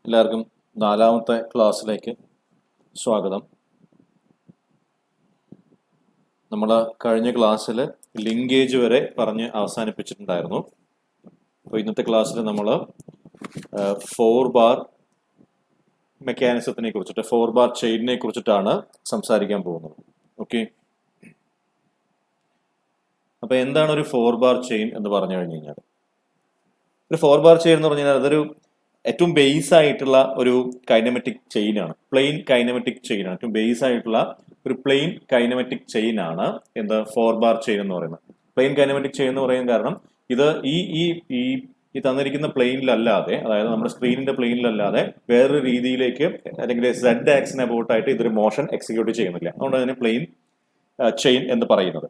എല്ലാവർക്കും നാലാമത്തെ ക്ലാസ്സിലേക്ക് സ്വാഗതം. നമ്മൾ കഴിഞ്ഞ ക്ലാസ്സിൽ ലിങ്കേജ് വരെ പറഞ്ഞ് അവസാനിപ്പിച്ചിട്ടുണ്ടായിരുന്നു. അപ്പോൾ ഇന്നത്തെ ക്ലാസ്സിൽ നമ്മൾ 4 ബാർ മെക്കാനിസത്തിനെ കുറിച്ചിട്ട് 4 ബാർ ചെയിനിനെ കുറിച്ചിട്ടാണ് സംസാരിക്കാൻ പോകുന്നത്. ഓക്കെ, അപ്പോൾ എന്താണ് ഒരു 4 ബാർ ചെയിൻ എന്ന് പറഞ്ഞു കഴിഞ്ഞു കഴിഞ്ഞാൽ, ഒരു 4 ബാർ ചെയിൻ എന്ന് പറഞ്ഞു കഴിഞ്ഞാൽ അതൊരു ഏറ്റവും ബേസ് ആയിട്ടുള്ള ഒരു കൈനമെറ്റിക് ചെയിൻ ആണ്. പ്ലെയിൻ കൈനമെറ്റിക് ചെയിൻ ആണ്. ഏറ്റവും ബേസ് ആയിട്ടുള്ള ഒരു പ്ലെയിൻ കൈനമെറ്റിക് ചെയിൻ ആണ് എന്ത് 4 ബാർ ചെയിൻ എന്ന് പറയുന്നത്. പ്ലെയിൻ കൈനമെറ്റിക് ചെയിൻ എന്ന് പറയുന്ന കാരണം ഇത് ഈ തന്നിരിക്കുന്ന പ്ലെയിനിലല്ലാതെ, അതായത് നമ്മുടെ സ്ക്രീനിന്റെ പ്ലെയിനിലല്ലാതെ വേറൊരു രീതിയിലേക്ക് അല്ലെങ്കിൽ സെഡ് ആക്സിന് അബൌട്ടായിട്ട് ഇതൊരു മോഷൻ എക്സിക്യൂട്ട് ചെയ്യുന്നില്ല. അതുകൊണ്ട് അതിന് പ്ലെയിൻ ചെയിൻ എന്ന് പറയുന്നത്.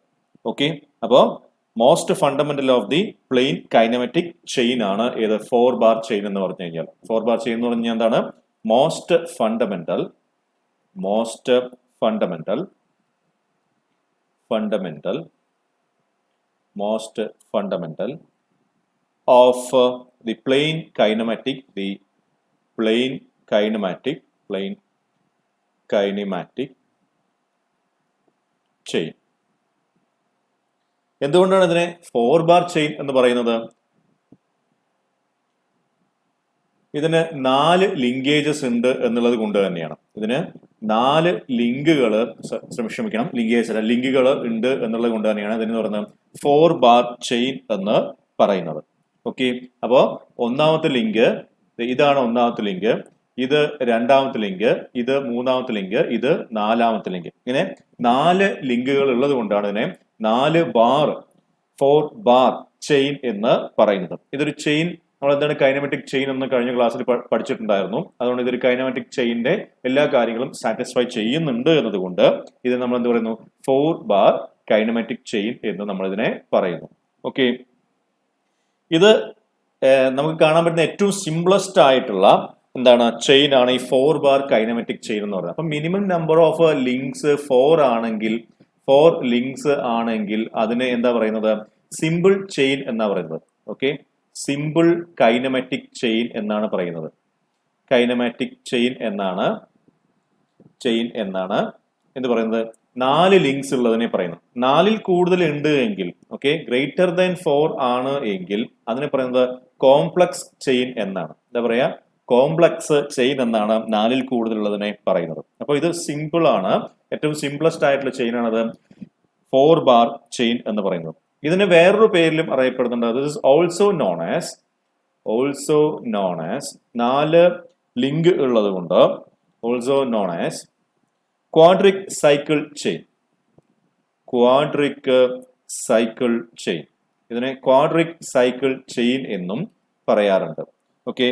ഓക്കെ, അപ്പോൾ most fundamental of the plane kinematic chain ആണ് ഏത് 4 ബാർ ചെയിൻ എന്ന് പറഞ്ഞു കഴിഞ്ഞാൽ. 4 ബാർ ചെയിൻ എന്ന് പറഞ്ഞാൽ എന്താണ്? Most fundamental of the plain kinematic chain. എന്തുകൊണ്ടാണ് ഇതിനെ 4 ബാർ ചെയിൻ എന്ന് പറയുന്നത്? ഇതിന് 4 ലിങ്കേജസ് ഉണ്ട് എന്നുള്ളത് കൊണ്ട് തന്നെയാണ്. ഇതിന് 4 ലിങ്കുകൾ ഉണ്ട് എന്നുള്ളത് കൊണ്ട് തന്നെയാണ് ഇതിന് പറയുന്നത് 4 ബാർ ചെയിൻ എന്ന് പറയുന്നത്. ഓക്കെ, അപ്പോ ഒന്നാമത്തെ ലിങ്ക് ഇതാണ്. ഒന്നാമത്തെ ലിങ്ക് ഇത്, രണ്ടാമത്തെ ലിങ്ക് ഇത്, മൂന്നാമത്തെ ലിങ്ക് ഇത്, നാലാമത്തെ ലിങ്ക്. ഇങ്ങനെ 4 ലിങ്കുകൾ ഉള്ളത് കൊണ്ടാണ് ഇതിനെ 4 ബാർ ചെയിൻ എന്ന് പറയുന്നത്. ഇതൊരു ചെയിൻ, നമ്മൾ എന്താണ് കൈനമെറ്റിക് ചെയിൻ എന്ന് കഴിഞ്ഞ ക്ലാസ്സിൽ പഠിച്ചിട്ടുണ്ടായിരുന്നു. അതുകൊണ്ട് ഇതൊരു കൈനമെറ്റിക് ചെയിന്റെ എല്ലാ കാര്യങ്ങളും സാറ്റിസ്ഫൈ ചെയ്യുന്നുണ്ട് എന്നതുകൊണ്ട് ഇത് നമ്മൾ എന്ത് പറയുന്നു? 4 ബാർ കൈനമെറ്റിക് ചെയിൻ എന്ന് നമ്മൾ ഇതിനെ പറയുന്നു. ഓക്കെ, ഇത് നമുക്ക് കാണാൻ പറ്റുന്ന ഏറ്റവും സിംപ്ലസ്റ്റ് ആയിട്ടുള്ള എന്താണ് ചെയിൻ ആണ് ഈ 4 ബാർ കൈനമെറ്റിക് ചെയിൻ എന്ന് പറയുന്നത്. അപ്പൊ മിനിമം നമ്പർ ഓഫ് ലിങ്ക്സ് 4 ആണെങ്കിൽ അതിനെ എന്താ പറയുന്നത്? സിമ്പിൾ ചെയിൻ എന്നാ പറയുന്നത്. ഓക്കെ, സിമ്പിൾ കൈനമാറ്റിക് ചെയിൻ എന്നാണ് പറയുന്നത്. കൈനമാറ്റിക് ചെയിൻ എന്നാണ് എന്ത് പറയുന്നത്? 4 ലിങ്ക്സ് ഉള്ളതിനെ പറയുന്നു. 4ൽ കൂടുതൽ ഉണ്ട് എങ്കിൽ, ഓക്കെ, ഗ്രേറ്റർ ദാൻ 4 ആണ് എങ്കിൽ അതിനെ പറയുന്നത് കോംപ്ലക്സ് ചെയിൻ എന്നാണ്. എന്താ പറയാ? കോംപ്ലക്സ് ചെയിൻ എന്നാണ് 4ൽ കൂടുതലുള്ളതിനെ പറയുന്നത്. അപ്പോൾ ഇത് സിമ്പിൾ ആണ്. ഏറ്റവും സിംപ്ലസ്റ്റ് ആയിട്ടുള്ള ചെയിൻ ആണത് 4 ബാർ ചെയിൻ എന്ന് പറയുന്നത്. ഇതിന് വേറൊരു പേരിലും അറിയപ്പെടുന്നുണ്ട്. This is also known as 4 link ഉള്ളത് കൊണ്ട് also known as quadric cycle chain. ഇതിനെ ക്വാഡ്രിക് സൈക്കിൾ ചെയിൻ എന്നും പറയാറുണ്ട്. ഓക്കെ,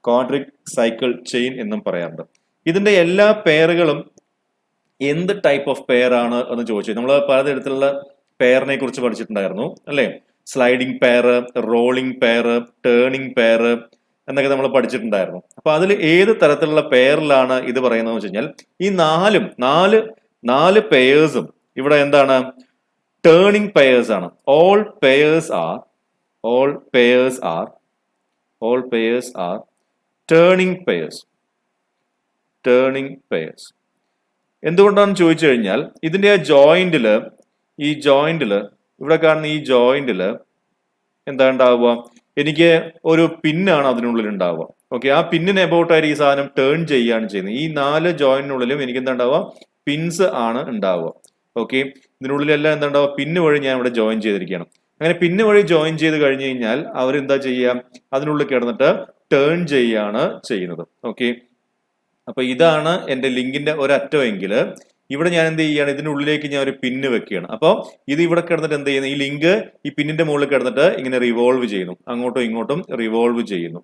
ക്വാഡ്രിക് സൈക്കിൾ ചെയിൻ എന്നും പറയാറുണ്ട്. ഇതിന്റെ എല്ലാ പേരുകളും എന്ത് ടൈപ്പ് ഓഫ് പെയർ ആണ് എന്ന് ചോദിച്ചു. നമ്മൾ പലതരത്തിലുള്ള പെയറിനെ കുറിച്ച് പഠിച്ചിട്ടുണ്ടായിരുന്നു അല്ലെ? Sliding pair, rolling pair, turning pair എന്നൊക്കെ നമ്മൾ പഠിച്ചിട്ടുണ്ടായിരുന്നു. അപ്പൊ അതിൽ ഏത് തരത്തിലുള്ള പെയറിലാണ് ഇത് പറയുന്നത് വെച്ച് കഴിഞ്ഞാൽ ഈ 4 പെയേഴ്സും ഇവിടെ എന്താണ്? ടേണിംഗ് പെയേഴ്സ് ആണ്. All pairs are turning pairs. എന്തുകൊണ്ടാണെന്ന് ചോദിച്ചു കഴിഞ്ഞാൽ ഇതിന്റെ ആ ജോയിന്റില് ഇവിടെ കാണുന്ന ഈ ജോയിന്റില് എന്താ ഉണ്ടാവുക? എനിക്ക് ഒരു പിന്നാണ് അതിനുള്ളിൽ ഉണ്ടാവുക. ഓക്കെ, ആ പിന്നിന് എബൌട്ടായിട്ട് ഈ സാധനം ടേൺ ചെയ്യുകയാണ് ചെയ്യുന്നത്. ഈ 4 ജോയിന്റിനുള്ളിലും എനിക്ക് എന്താ ഉണ്ടാവുക? പിൻസ് ആണ് ഉണ്ടാവുക. ഓക്കെ, ഇതിനുള്ളിലെല്ലാം എന്താ ഉണ്ടാവുക? പിന്ന് വഴി ഞാൻ ഇവിടെ ജോയിൻ ചെയ്തിരിക്കുകയാണ്. അങ്ങനെ പിന്ന് വഴി ജോയിൻ ചെയ്ത് കഴിഞ്ഞു കഴിഞ്ഞാൽ അവരെന്താ ചെയ്യുക? അതിനുള്ളിൽ കിടന്നിട്ട് ടേൺ ചെയ്യുകയാണ് ചെയ്യുന്നത്. ഓക്കെ, അപ്പൊ ഇതാണ് എന്റെ ലിങ്കിന്റെ ഒരറ്റമെങ്കിൽ ഇവിടെ ഞാൻ എന്ത് ചെയ്യുകയാണ്? ഇതിനുള്ളിലേക്ക് ഞാൻ ഒരു പിന്ന് വെക്കുകയാണ്. അപ്പോൾ ഇത് ഇവിടെ കിടന്നിട്ട് എന്ത് ചെയ്യുന്നു? ഈ ലിങ്ക് ഈ പിന്നിന്റെ മുകളിൽ കിടന്നിട്ട് ഇങ്ങനെ റിവോൾവ് ചെയ്യുന്നു. അങ്ങോട്ടും ഇങ്ങോട്ടും റിവോൾവ് ചെയ്യുന്നു.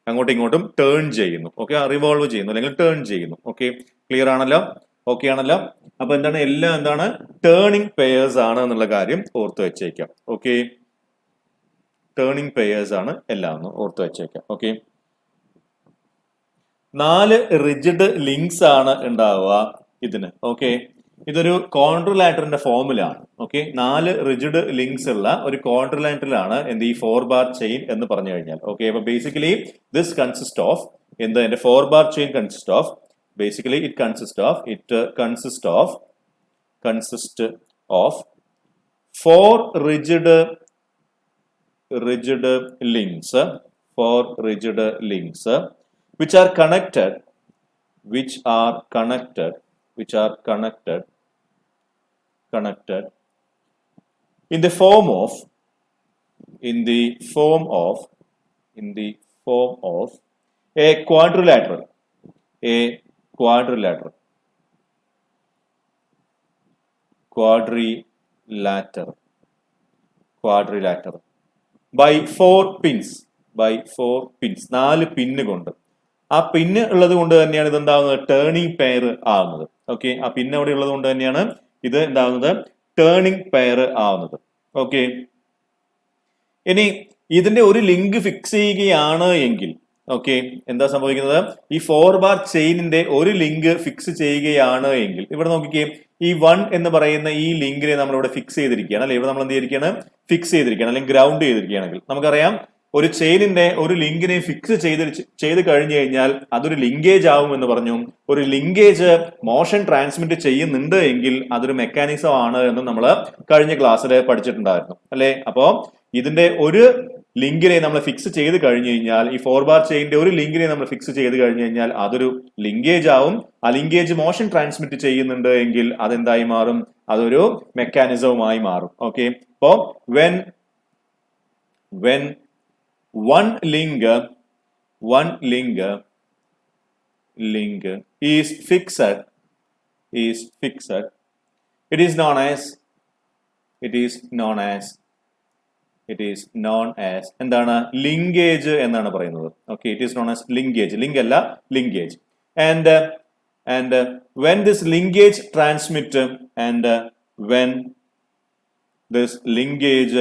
അങ്ങോട്ടും ഇങ്ങോട്ടും ടേൺ ചെയ്യുന്നു. ഓക്കെ, റിവോൾവ് ചെയ്യുന്നു അല്ലെങ്കിൽ ടേൺ ചെയ്യുന്നു. ഓക്കെ, ക്ലിയർ ആണല്ലോ? ഓക്കെ ആണല്ലോ? അപ്പൊ എന്താണ്? എല്ലാം എന്താണ്? ടേണിംഗ് പെയേഴ്സ് ആണ് എന്നുള്ള കാര്യം ഓർത്ത് വെച്ചേക്കാം. ഓക്കെ, ടേണിംഗ് പെയേഴ്സ് ആണ് എല്ലാം ഒന്ന് ഓർത്ത് വെച്ചേക്കാം. ഓക്കെ, 4 റിജിഡ് ലിങ്ക്സ് ആണ് ഉണ്ടാവുക ഇതിന്. ഓക്കെ, ഇതൊരു ക്വാഡ്രിലാറ്ററിന്റെ ഫോമിലാണ്. ഓക്കെ, 4 റിജിഡ് ലിങ്ക്സ് ഉള്ള ഒരു ക്വാഡ്രിലാറ്ററിലാണ് എന്ത് ഈ 4 ബാർ ചെയിൻ എന്ന് പറഞ്ഞു കഴിഞ്ഞാൽ. ഓക്കെ, അപ്പൊ basically this consist of in the 4-bar chain consists of four rigid links, which are connected in the form of a quadrilateral by 4 pins, 4 പിന്ന് കൊണ്ട്. ആ പിന്ന് ഉള്ളത് കൊണ്ട് തന്നെയാണ് ഇത് എന്താവുന്നത്, ടേണിംഗ് പെയർ ആവുന്നത്. ഓക്കെ, ആ പിന്ന് അവിടെ ഉള്ളത് കൊണ്ട് തന്നെയാണ് ഇത് എന്താവുന്നത്, ടേണിംഗ് പെയർ ആവുന്നത്. ഓക്കെ, ഇനി ഇതിന്റെ ഒരു ലിങ്ക് ഫിക്സ് ചെയ്യുകയാണ് എങ്കിൽ, ഓക്കെ, എന്താ സംഭവിക്കുന്നത്, ഈ 4-bar ചെയിനിന്റെ ഒരു ലിങ്ക് ഫിക്സ് ചെയ്യുകയാണ് എങ്കിൽ, ഇവിടെ നോക്കിക്കേ, ഈ 1 എന്ന് പറയുന്ന ഈ ലിങ്കിനെ നമ്മൾ ഇവിടെ ഫിക്സ് ചെയ്തിരിക്കുകയാണ്, അല്ലെ, ഇവിടെ നമ്മൾ എന്ത് ചെയ്തിരിക്കുകയാണ്, ഫിക്സ് ചെയ്തിരിക്കുകയാണ്, അല്ലെങ്കിൽ ഗ്രൗണ്ട് ചെയ്തിരിക്കുകയാണെങ്കിൽ നമുക്കറിയാം ഒരു ചെയിനിന്റെ ഒരു ലിങ്കിനെ ഫിക്സ് ചെയ്ത് കഴിഞ്ഞു കഴിഞ്ഞാൽ അതൊരു ലിങ്കേജ് ആവും എന്ന് പറഞ്ഞു. ഒരു ലിങ്കേജ് മോഷൻ ട്രാൻസ്മിറ്റ് ചെയ്യുന്നുണ്ട് എങ്കിൽ അതൊരു മെക്കാനിസം ആണ് എന്ന് നമ്മൾ കഴിഞ്ഞ ക്ലാസ്സിൽ പഠിച്ചിട്ടുണ്ടായിരുന്നു, അല്ലെ. അപ്പോ ഇതിന്റെ ഒരു ലിങ്കിനെ നമ്മൾ ഫിക്സ് ചെയ്ത് കഴിഞ്ഞു കഴിഞ്ഞാൽ, ഈ 4-bar ചെയിന്റെ ഒരു ലിങ്കിനെ നമ്മൾ ഫിക്സ് ചെയ്ത് കഴിഞ്ഞു കഴിഞ്ഞാൽ അതൊരു ലിങ്കേജ് ആവും. ആ ലിങ്കേജ് മോഷൻ ട്രാൻസ്മിറ്റ് ചെയ്യുന്നുണ്ട് എങ്കിൽ അതെന്തായി മാറും, അതൊരു മെക്കാനിസവുമായി മാറും. ഓക്കെ, അപ്പോ when one link is fixed, it is known as എന്താണ്, ലിങ്കേജ് എന്നാണ് പറയുന്നത്. Okay, it is known as linkage, link അല്ല, linkage. and when this linkage transmit and when this linkage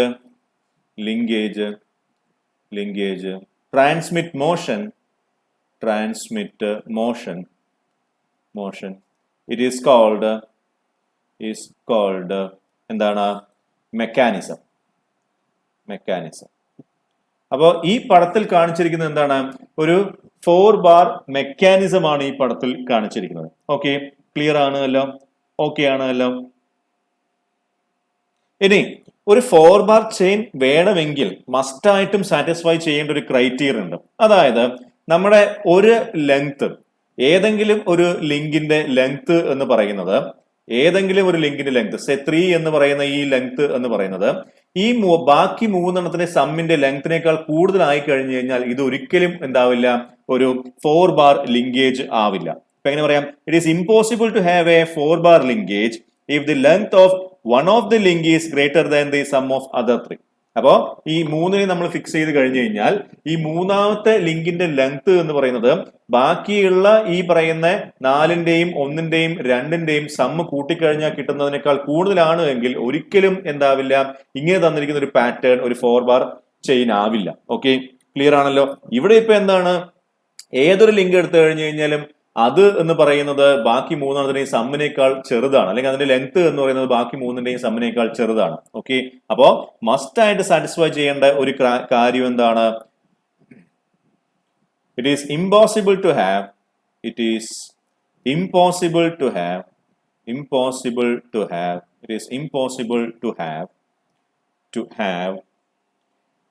transmit motion, it is called എന്താണ്, mechanism. അപ്പോ ഈ പടത്തിൽ കാണിച്ചിരിക്കുന്നത് എന്താണ്, ഒരു 4-bar മെക്കാനിസം ആണ് ഈ പടത്തിൽ കാണിച്ചിരിക്കുന്നത്. ഓക്കെ, ക്ലിയർ ആണല്ലോ, ഓക്കെ ആണല്ലോ. ഇനി ഒരു 4-bar ചെയിൻ വേണമെങ്കിൽ മസ്റ്റായിട്ടും സാറ്റിസ്ഫൈ ചെയ്യേണ്ട ഒരു ക്രൈറ്റീരിയ ഉണ്ട്. അതായത് നമ്മുടെ ഒരു ലെങ്ത്, ഏതെങ്കിലും ഒരു ലിങ്കിന്റെ ലെങ്ത് എന്ന് പറയുന്നത്, ഏതെങ്കിലും ഒരു ലിങ്കിന്റെ ലെങ്ത്, സെ 3 എന്ന് പറയുന്ന ഈ ലെങ്ത് എന്ന് പറയുന്നത് ഈ ബാക്കി 3 സമ്മിന്റെ ലെങ്തിനേക്കാൾ കൂടുതലായി കഴിഞ്ഞു കഴിഞ്ഞാൽ ഇത് ഒരിക്കലും എന്താവില്ല, ഒരു 4-bar ലിങ്കേജ് ആവില്ല. ഇപ്പൊ എങ്ങനെ പറയാം, it is impossible to have a 4-bar linkage if the length of one of the link is greater than the sum of other 3. അപ്പോ ഈ 3 നമ്മൾ ഫിക്സ് ചെയ്ത് കഴിഞ്ഞു കഴിഞ്ഞാൽ ഈ മൂന്നാമത്തെ ലിങ്കിന്റെ ലെങ്ത് എന്ന് പറയുന്നത് ബാക്കിയുള്ള ഈ പറയുന്ന 4ന്റെയും 1ന്റെയും 2ന്റെയും സമ്മ് കൂട്ടിക്കഴിഞ്ഞാൽ കിട്ടുന്നതിനേക്കാൾ കൂടുതലാണ് എങ്കിൽ ഒരിക്കലും എന്താവില്ല, ഇങ്ങനെ തന്നിരിക്കുന്ന ഒരു പാറ്റേൺ ഒരു 4-bar ചെയിൻ ആവില്ല. ഓക്കെ, ക്ലിയർ ആണല്ലോ. ഇവിടെ ഇപ്പൊ എന്താണ്, ഏതൊരു ലിങ്ക് എടുത്തു കഴിഞ്ഞു കഴിഞ്ഞാലും അത് എന്ന് പറയുന്നത് ബാക്കി 3ന്റെയും സമ്മിനേക്കാൾ ചെറുതാണ്, അല്ലെങ്കിൽ അതിന്റെ ലെങ്ത് എന്ന് പറയുന്നത് ബാക്കി 3ന്റെയും സമ്മിനേക്കാൾ ചെറുതാണ്. ഓക്കെ, അപ്പോ മസ്റ്റ് ആയിട്ട് സാറ്റിസ്ഫൈ ചെയ്യേണ്ട ഒരു കാര്യം എന്താണ്, it is impossible to have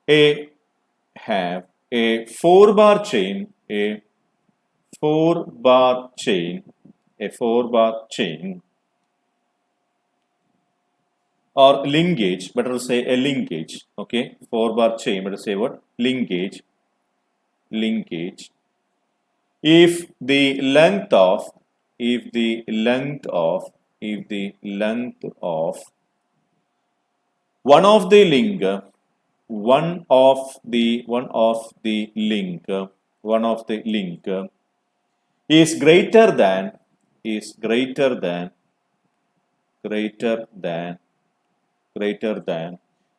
a 4-bar chain, a 4-bar chain or linkage, better say a linkage. Okay, 4-bar chain, better say what, linkage. If the length of one of the link is greater than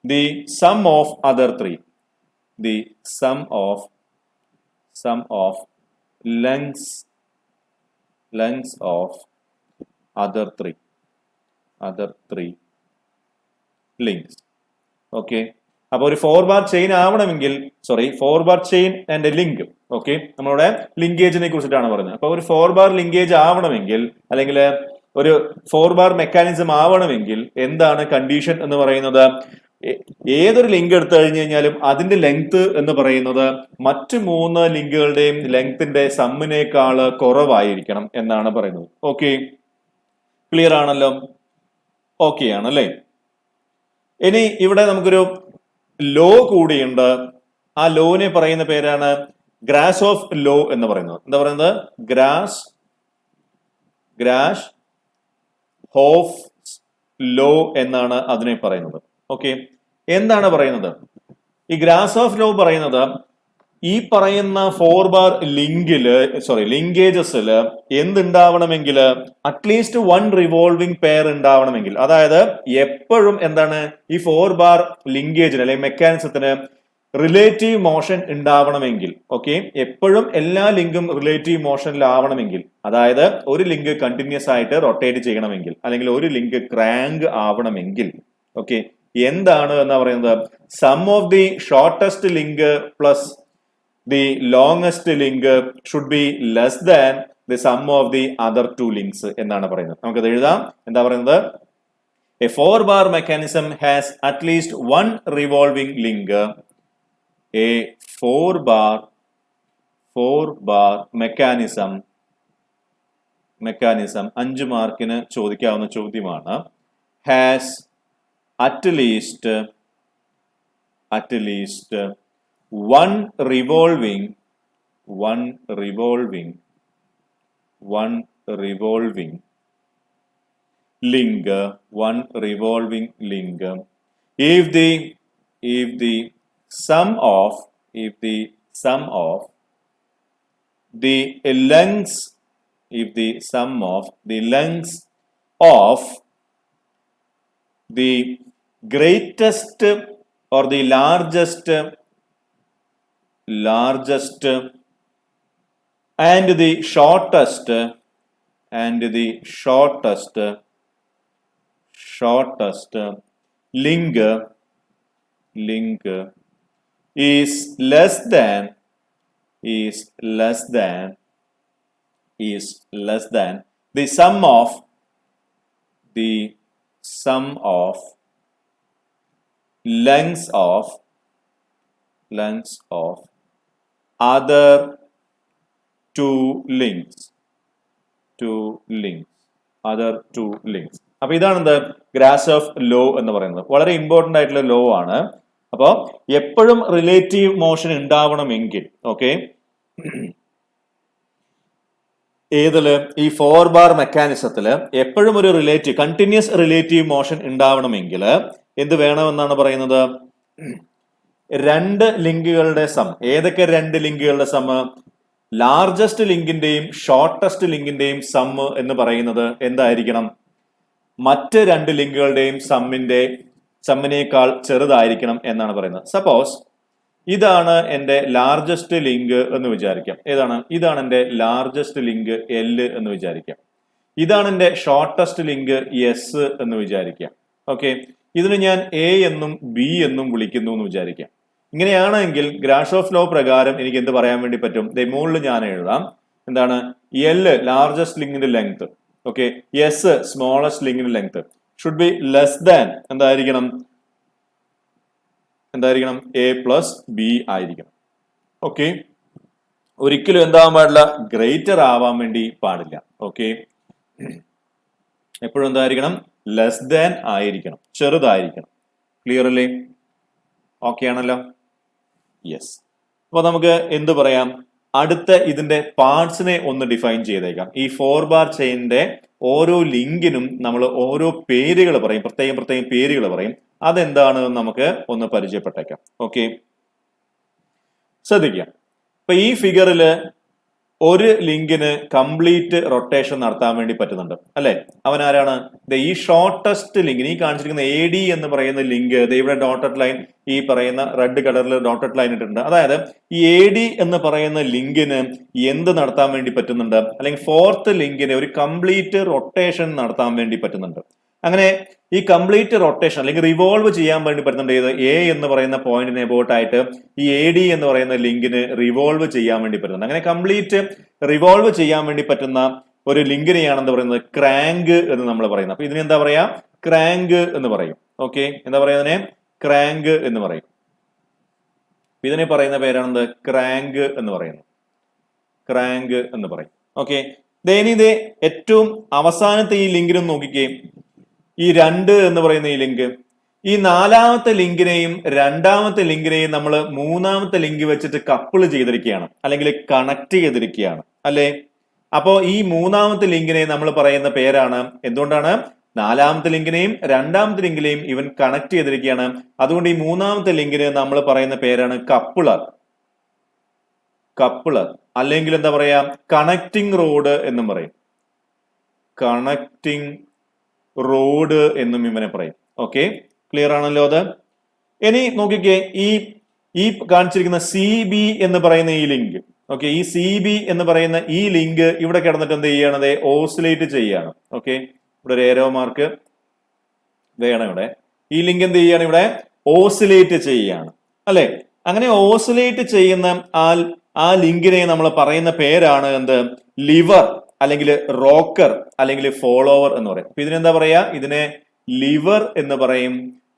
the sum of other 3, the sum of lengths of other 3 links. Okay, അപ്പോൾ ഒരു 4-bar chain ആവണമെങ്കിൽ, 4-bar chain and A link, okay, നമ്മളുടെ ലിങ്കേജിനെ കുറിച്ചിട്ടാണ് പറയുന്നത്. അപ്പൊ ഒരു 4 bar linkage ആവണമെങ്കിൽ അല്ലെങ്കിൽ ഒരു 4 ബാർ മെക്കാനിസം ആവണമെങ്കിൽ എന്താണ് കണ്ടീഷൻ എന്ന് പറയുന്നത്? ഏതൊരു ലിങ്ക് എടുത്തു കഴിഞ്ഞു കഴിഞ്ഞാലും അതിന്റെ ലെങ്ത് എന്ന് പറയുന്നത് മറ്റു 3 ലിങ്കുകളുടെയും ലെങ്ത്തിന്റെ സമ്മിനേക്കാൾ കുറവായിരിക്കണം എന്നാണ് പറയുന്നത്. ഓക്കെ, ക്ലിയർ ആണല്ലോ? ഓക്കെ ആണല്ലേ? ഇനി ഇവിടെ നമുക്കൊരു ലോ കൂടിയുണ്ട്. ആ ലോനെ പറയുന്ന പേരാണ് ഗ്രാസ് ഓഫ് ലോ എന്ന് പറയുന്നത്. എന്താ പറയുന്നത്? ഗ്രാസ് ഹോഫ് ലോ എന്നാണ് അതിനെ പറയുന്നത്. ഓക്കെ, എന്താണ് പറയുന്നത്? ഈ ഗ്രാസ് ഓഫ് ലോ പറയുന്നത് ഈ പറയുന്ന 4 ബാർ ലിങ്കേജസില് എന്തുണ്ടാവണമെങ്കിൽ അറ്റ്ലീസ്റ്റ് 1 റിവോൾവിംഗ് പെയർ ഉണ്ടാവണമെങ്കിൽ, അതായത് എപ്പോഴും എന്താണ് ഈ 4 ബാർ ലിങ്കേജിന് അല്ലെങ്കിൽ മെക്കാനിസത്തിന് റിലേറ്റീവ് മോഷൻ ഉണ്ടാവണമെങ്കിൽ, ഓക്കെ, എപ്പോഴും എല്ലാ ലിങ്കും റിലേറ്റീവ് മോഷനിലാവണമെങ്കിൽ, അതായത് ഒരു ലിങ്ക് കണ്ടിന്യൂസ് ആയിട്ട് റൊട്ടേറ്റ് ചെയ്യണമെങ്കിൽ അല്ലെങ്കിൽ ഒരു ലിങ്ക് ക്രാങ്ക് ആവണമെങ്കിൽ, ഓക്കെ, എന്താണ് എന്നാ പറയുന്നത്? Sum of the shortest link plus the longest link should be less than the sum of the other two links എന്നാണ് പറയുന്നത്. നമുക്കത് എഴുതാം. എന്താ പറയുന്നത്? A 4 bar mechanism has at least one revolving link. A 4 bar mechanism 5 മാർക്കിന് ചോദിക്കാവുന്ന ചോദ്യമാണ്. has at least one revolving link if the sum of the lengths of the greatest or the largest and the shortest link is less than the sum of lengths of other two links. അപ്പൊ ഇതാണ് എന്ത്? Grass of law എന്ന് പറയുന്നത്. വളരെ important ആയിട്ടുള്ള law ആണ്. അപ്പോ എപ്പോഴും റിലേറ്റീവ് മോഷൻ ഉണ്ടാവണമെങ്കിൽ, ഓക്കെ, ഏതില്? ഈ 4 ബാർ മെക്കാനിസത്തില് എപ്പോഴും ഒരു കണ്ടിന്യൂസ് റിലേറ്റീവ് മോഷൻ ഉണ്ടാവണമെങ്കിൽ എന്ത് വേണമെന്നാണ് പറയുന്നത്? 2 ലിങ്കുകളുടെ സം. ഏതൊക്കെ 2 ലിങ്കുകളുടെ സം? ലാർജസ്റ്റ് ലിങ്കിന്റെയും ഷോർട്ടസ്റ്റ് ലിങ്കിന്റെയും സം എന്ന് പറയുന്നത് എന്തായിരിക്കണം? മറ്റ് 2 ലിങ്കുകളുടെയും സമ്മിനേക്കാൾ ചെറുതായിരിക്കണം എന്നാണ് പറയുന്നത്. സപ്പോസ് ഇതാണ് എന്റെ ലാർജസ്റ്റ് ലിങ്ക് എന്ന് വിചാരിക്കാം. ഇതാണ് എന്റെ ലാർജസ്റ്റ് ലിങ്ക് L എന്ന് വിചാരിക്കാം. ഇതാണ് എന്റെ ഷോർട്ടസ്റ്റ് ലിങ്ക് S എന്ന് വിചാരിക്കാം. ഓക്കെ, ഇതിന് ഞാൻ A എന്നും B എന്നും വിളിക്കുന്നു എന്ന് വിചാരിക്കാം. ഇങ്ങനെയാണെങ്കിൽ ഗ്രാസ് ഓഫ് ലോ പ്രകാരം എനിക്ക് എന്ത് പറയാൻ വേണ്ടി പറ്റും? മുകളിൽ ഞാൻ എഴുതാം. എന്താണ്? L ലാർജസ്റ്റ് ലിങ്കിന്റെ ലെങ്ത്, ഓക്കെ, S സ്മോളസ്റ്റ് ലിങ്കിന്റെ length should be less than എന്തായിരിക്കണം? A പ്ലസ് B ആയിരിക്കണം. ഓക്കെ, ഒരിക്കലും എന്താവാൻ പാടില്ല? ഗ്രേറ്റർ ആവാൻ വേണ്ടി പാടില്ല. ഓക്കെ, എപ്പോഴും എന്തായിരിക്കണം? ലെസ് ദാൻ ആയിരിക്കണം, ചെറുതായിരിക്കണം. ക്ലിയർ അല്ലേ? ഓക്കെ ആണല്ലോ? യെസ്. അപ്പൊ നമുക്ക് എന്ത് പറയാം? അടുത്ത ഇതിന്റെ പാർട്സിനെ ഒന്ന് ഡിഫൈൻ ചെയ്തേക്കാം. ഈ 4 ബാർ ചെയിനിന്റെ ഓരോ ലിങ്കിനും നമ്മൾ ഓരോ പേരുകൾ പറയും, പ്രത്യേകം പേരുകൾ പറയും. അതെന്താണ് നമുക്ക് ഒന്ന് പരിചയപ്പെട്ടേക്കാം. ഓക്കെ, ശ്രദ്ധിക്കാം. ഇപ്പൊ ഈ ഫിഗറില് ഒരു ലിങ്കിന് കംപ്ലീറ്റ് റൊട്ടേഷൻ നടത്താൻ വേണ്ടി പറ്റുന്നുണ്ട് അല്ലെ? അവൻ ആരാണ്? ഈ ഷോർട്ടസ്റ്റ് ലിങ്കിന്, ഈ കാണിച്ചിരിക്കുന്ന AD എന്ന് പറയുന്ന ലിങ്ക്, ഇവിടെ ഡോട്ടഡ് ലൈൻ, ഈ പറയുന്ന റെഡ് കളറിൽ ഡോട്ടഡ് ലൈൻ ഇട്ടിട്ടുണ്ട്. അതായത് ഈ AD എന്ന് പറയുന്ന ലിങ്കിന് എന്ത് നടത്താൻ വേണ്ടി പറ്റുന്നുണ്ട്? അല്ലെങ്കിൽ 4th ലിങ്കിന് ഒരു കംപ്ലീറ്റ് റൊട്ടേഷൻ നടത്താൻ വേണ്ടി പറ്റുന്നുണ്ട്. അങ്ങനെ ഈ കംപ്ലീറ്റ് റൊട്ടേഷൻ അല്ലെങ്കിൽ റിവോൾവ് ചെയ്യാൻ വേണ്ടി പറ്റുന്നുണ്ട് ഏത് എ എന്ന് പറയുന്ന പോയിന്റിന് എബൌട്ട് ആയിട്ട് ഈ എ ഡി എന്ന് പറയുന്ന ലിങ്കിന് റിവോൾവ് ചെയ്യാൻ വേണ്ടി പറ്റുന്നുണ്ട്. അങ്ങനെ കംപ്ലീറ്റ് റിവോൾവ് ചെയ്യാൻ വേണ്ടി പറ്റുന്ന ഒരു ലിങ്കിനെയാണ് എന്താ പറയുന്നത് ക്രാങ്ക് എന്ന് നമ്മൾ പറയുന്നത്. അപ്പൊ ഇതിന് എന്താ പറയാ ക്രാങ്ക് എന്ന് പറയും. ഓക്കെ, എന്താ പറയാ ഇതിനെ ക്രാങ്ക് എന്ന് പറയും. ഇതിനെ പറയുന്ന പേരാണെന്ത് ക്രാങ്ക് എന്ന് പറയുന്നത്. ക്രാങ്ക് എന്ന് പറയും. ഓക്കെ, ഇത് ഏറ്റവും അവസാനത്തെ ഈ ലിങ്കിനും നോക്കിക്കേ, ഈ 2 എന്ന് പറയുന്ന ഈ ലിങ്ക്, ഈ 4ാമത്തെ ലിങ്കിനെയും 2ാമത്തെ ലിങ്കിനെയും നമ്മൾ 3ാമത്തെ ലിങ്ക് വെച്ചിട്ട് കപ്പിൾ ചെയ്തിരിക്കുകയാണ് അല്ലെങ്കിൽ കണക്ട് ചെയ്തിരിക്കുകയാണ് അല്ലെ. അപ്പോ ഈ 3ാമത്തെ ലിങ്കിനെ നമ്മൾ പറയുന്ന പേരാണ്, എന്തുകൊണ്ടാണ് 4ാമത്തെ ലിങ്കിനെയും 2ാമത്തെ ലിങ്കിനെയും ഇവൻ കണക്ട് ചെയ്തിരിക്കുകയാണ്, അതുകൊണ്ട് ഈ 3ാമത്തെ ലിങ്കിന് നമ്മൾ പറയുന്ന പേരാണ് കപ്പിളർ. കപ്പിളർ അല്ലെങ്കിൽ എന്താ പറയാ കണക്റ്റിംഗ് റോഡ് എന്നും പറയും. കണക്റ്റിംഗ് റോഡ് എന്നും ഇവനെ പറയും. ഓക്കെ, ക്ലിയർ ആണല്ലോ അത്. ഇനി നോക്കിക്കേ, ഈ കാണിച്ചിരിക്കുന്ന സി ബി എന്ന് പറയുന്ന ഈ ലിങ്ക്. ഓക്കെ, ഈ സി ബി എന്ന് പറയുന്ന ഈ ലിങ്ക് ഇവിടെ കിടന്നിട്ട് എന്ത് ചെയ്യണത് ഓസിലേറ്റ് ചെയ്യാണ്. ഓക്കെ, ഇവിടെ ഒരു ഏരോ മാർക്ക് വേണം. ഇവിടെ ഈ ലിങ്ക് എന്ത് ചെയ്യാണ് ഇവിടെ ഓസിലേറ്റ് ചെയ്യാണ് അല്ലെ. അങ്ങനെ ഓസിലേറ്റ് ചെയ്യുന്ന ആ ലിങ്കിനെ നമ്മൾ പറയുന്ന പേരാണ് എന്ത് ലിവർ അല്ലെങ്കിൽ റോക്കർ അല്ലെങ്കിൽ ഫോളോവർ എന്ന് പറയും. അപ്പൊ ഇതിനെന്താ പറയാ, ഇതിനെ ലിവർ എന്ന് പറയും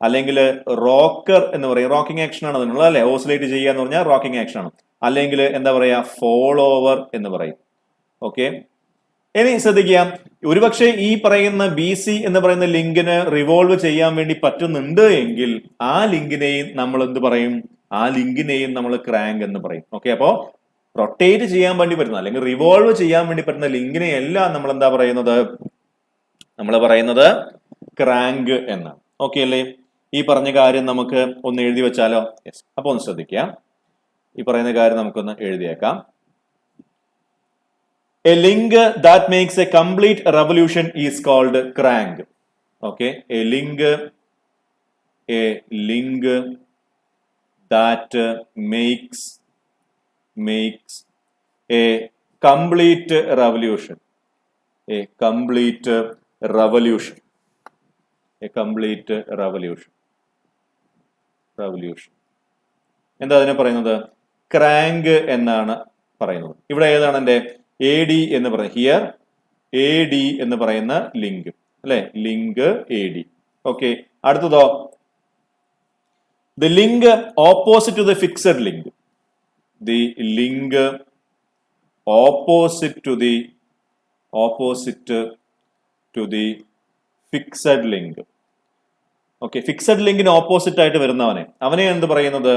അല്ലെങ്കിൽ റോക്കർ എന്ന് പറയും. റോക്കിംഗ് ആക്ഷൻ ആണ് അതിനുള്ളത് അല്ലെ. ഓസിലേറ്റ് ചെയ്യുക എന്ന് പറഞ്ഞാൽ റോക്കിംഗ് ആക്ഷൻ ആണ്. അല്ലെങ്കിൽ എന്താ പറയാ ഫോളോവർ എന്ന് പറയും. ഓക്കെ, ഇനി ശ്രദ്ധിക്കുക, ഒരുപക്ഷെ ഈ പറയുന്ന ബി സി എന്ന് പറയുന്ന ലിങ്കിന് റിവോൾവ് ചെയ്യാൻ വേണ്ടി പറ്റുന്നുണ്ട് എങ്കിൽ ആ ലിങ്കിനെയും നമ്മൾ എന്ത് പറയും, ആ ലിങ്കിനെയും നമ്മൾ ക്രാങ്ക് എന്ന് പറയും. ഓക്കെ, അപ്പോ റൊട്ടേറ്റ് ചെയ്യാൻ വേണ്ടി പറ്റുന്ന അല്ലെങ്കിൽ റിവോൾവ് ചെയ്യാൻ വേണ്ടി പറ്റുന്ന ലിങ്കിനെ എല്ലാം നമ്മൾ എന്താ പറയുന്നത്, നമ്മൾ പറയുന്നത് ക്രാങ്ക് എന്നാണ്. ഓക്കെ അല്ലേ. ഈ പറഞ്ഞ കാര്യം നമുക്ക് ഒന്ന് എഴുതി വെച്ചാലോ? യെസ്. അപ്പൊ ഒന്ന് ശ്രദ്ധിക്കാം, ഈ പറയുന്ന കാര്യം നമുക്കൊന്ന് എഴുതിയേക്കാം. A link that makes a complete revolution is called crank. Okay, a link that makes a complete revolution. A complete revolution. A complete revolution. Revolution. എന്താ അതിനെ പറയുന്നത്? ക്രാങ്ക് എന്നാണ് പറയുന്നത്. ഇവിടെ ഏതാണ് എന്റെ എ ഡി എന്ന് പറയുന്നത്? ഹിയർ എ ഡി എന്ന് പറയുന്ന ലിങ്ക് അല്ലെ, ലിങ്ക് എ ഡി. ഓക്കെ, അടുത്തതോ the link opposite to the fixed link. The link opposite to the fixed link. Okay, fixed ലിങ്കിന് ഓപ്പോസിറ്റ് ആയിട്ട് അവനെ എന്ത് പറയുന്നത്?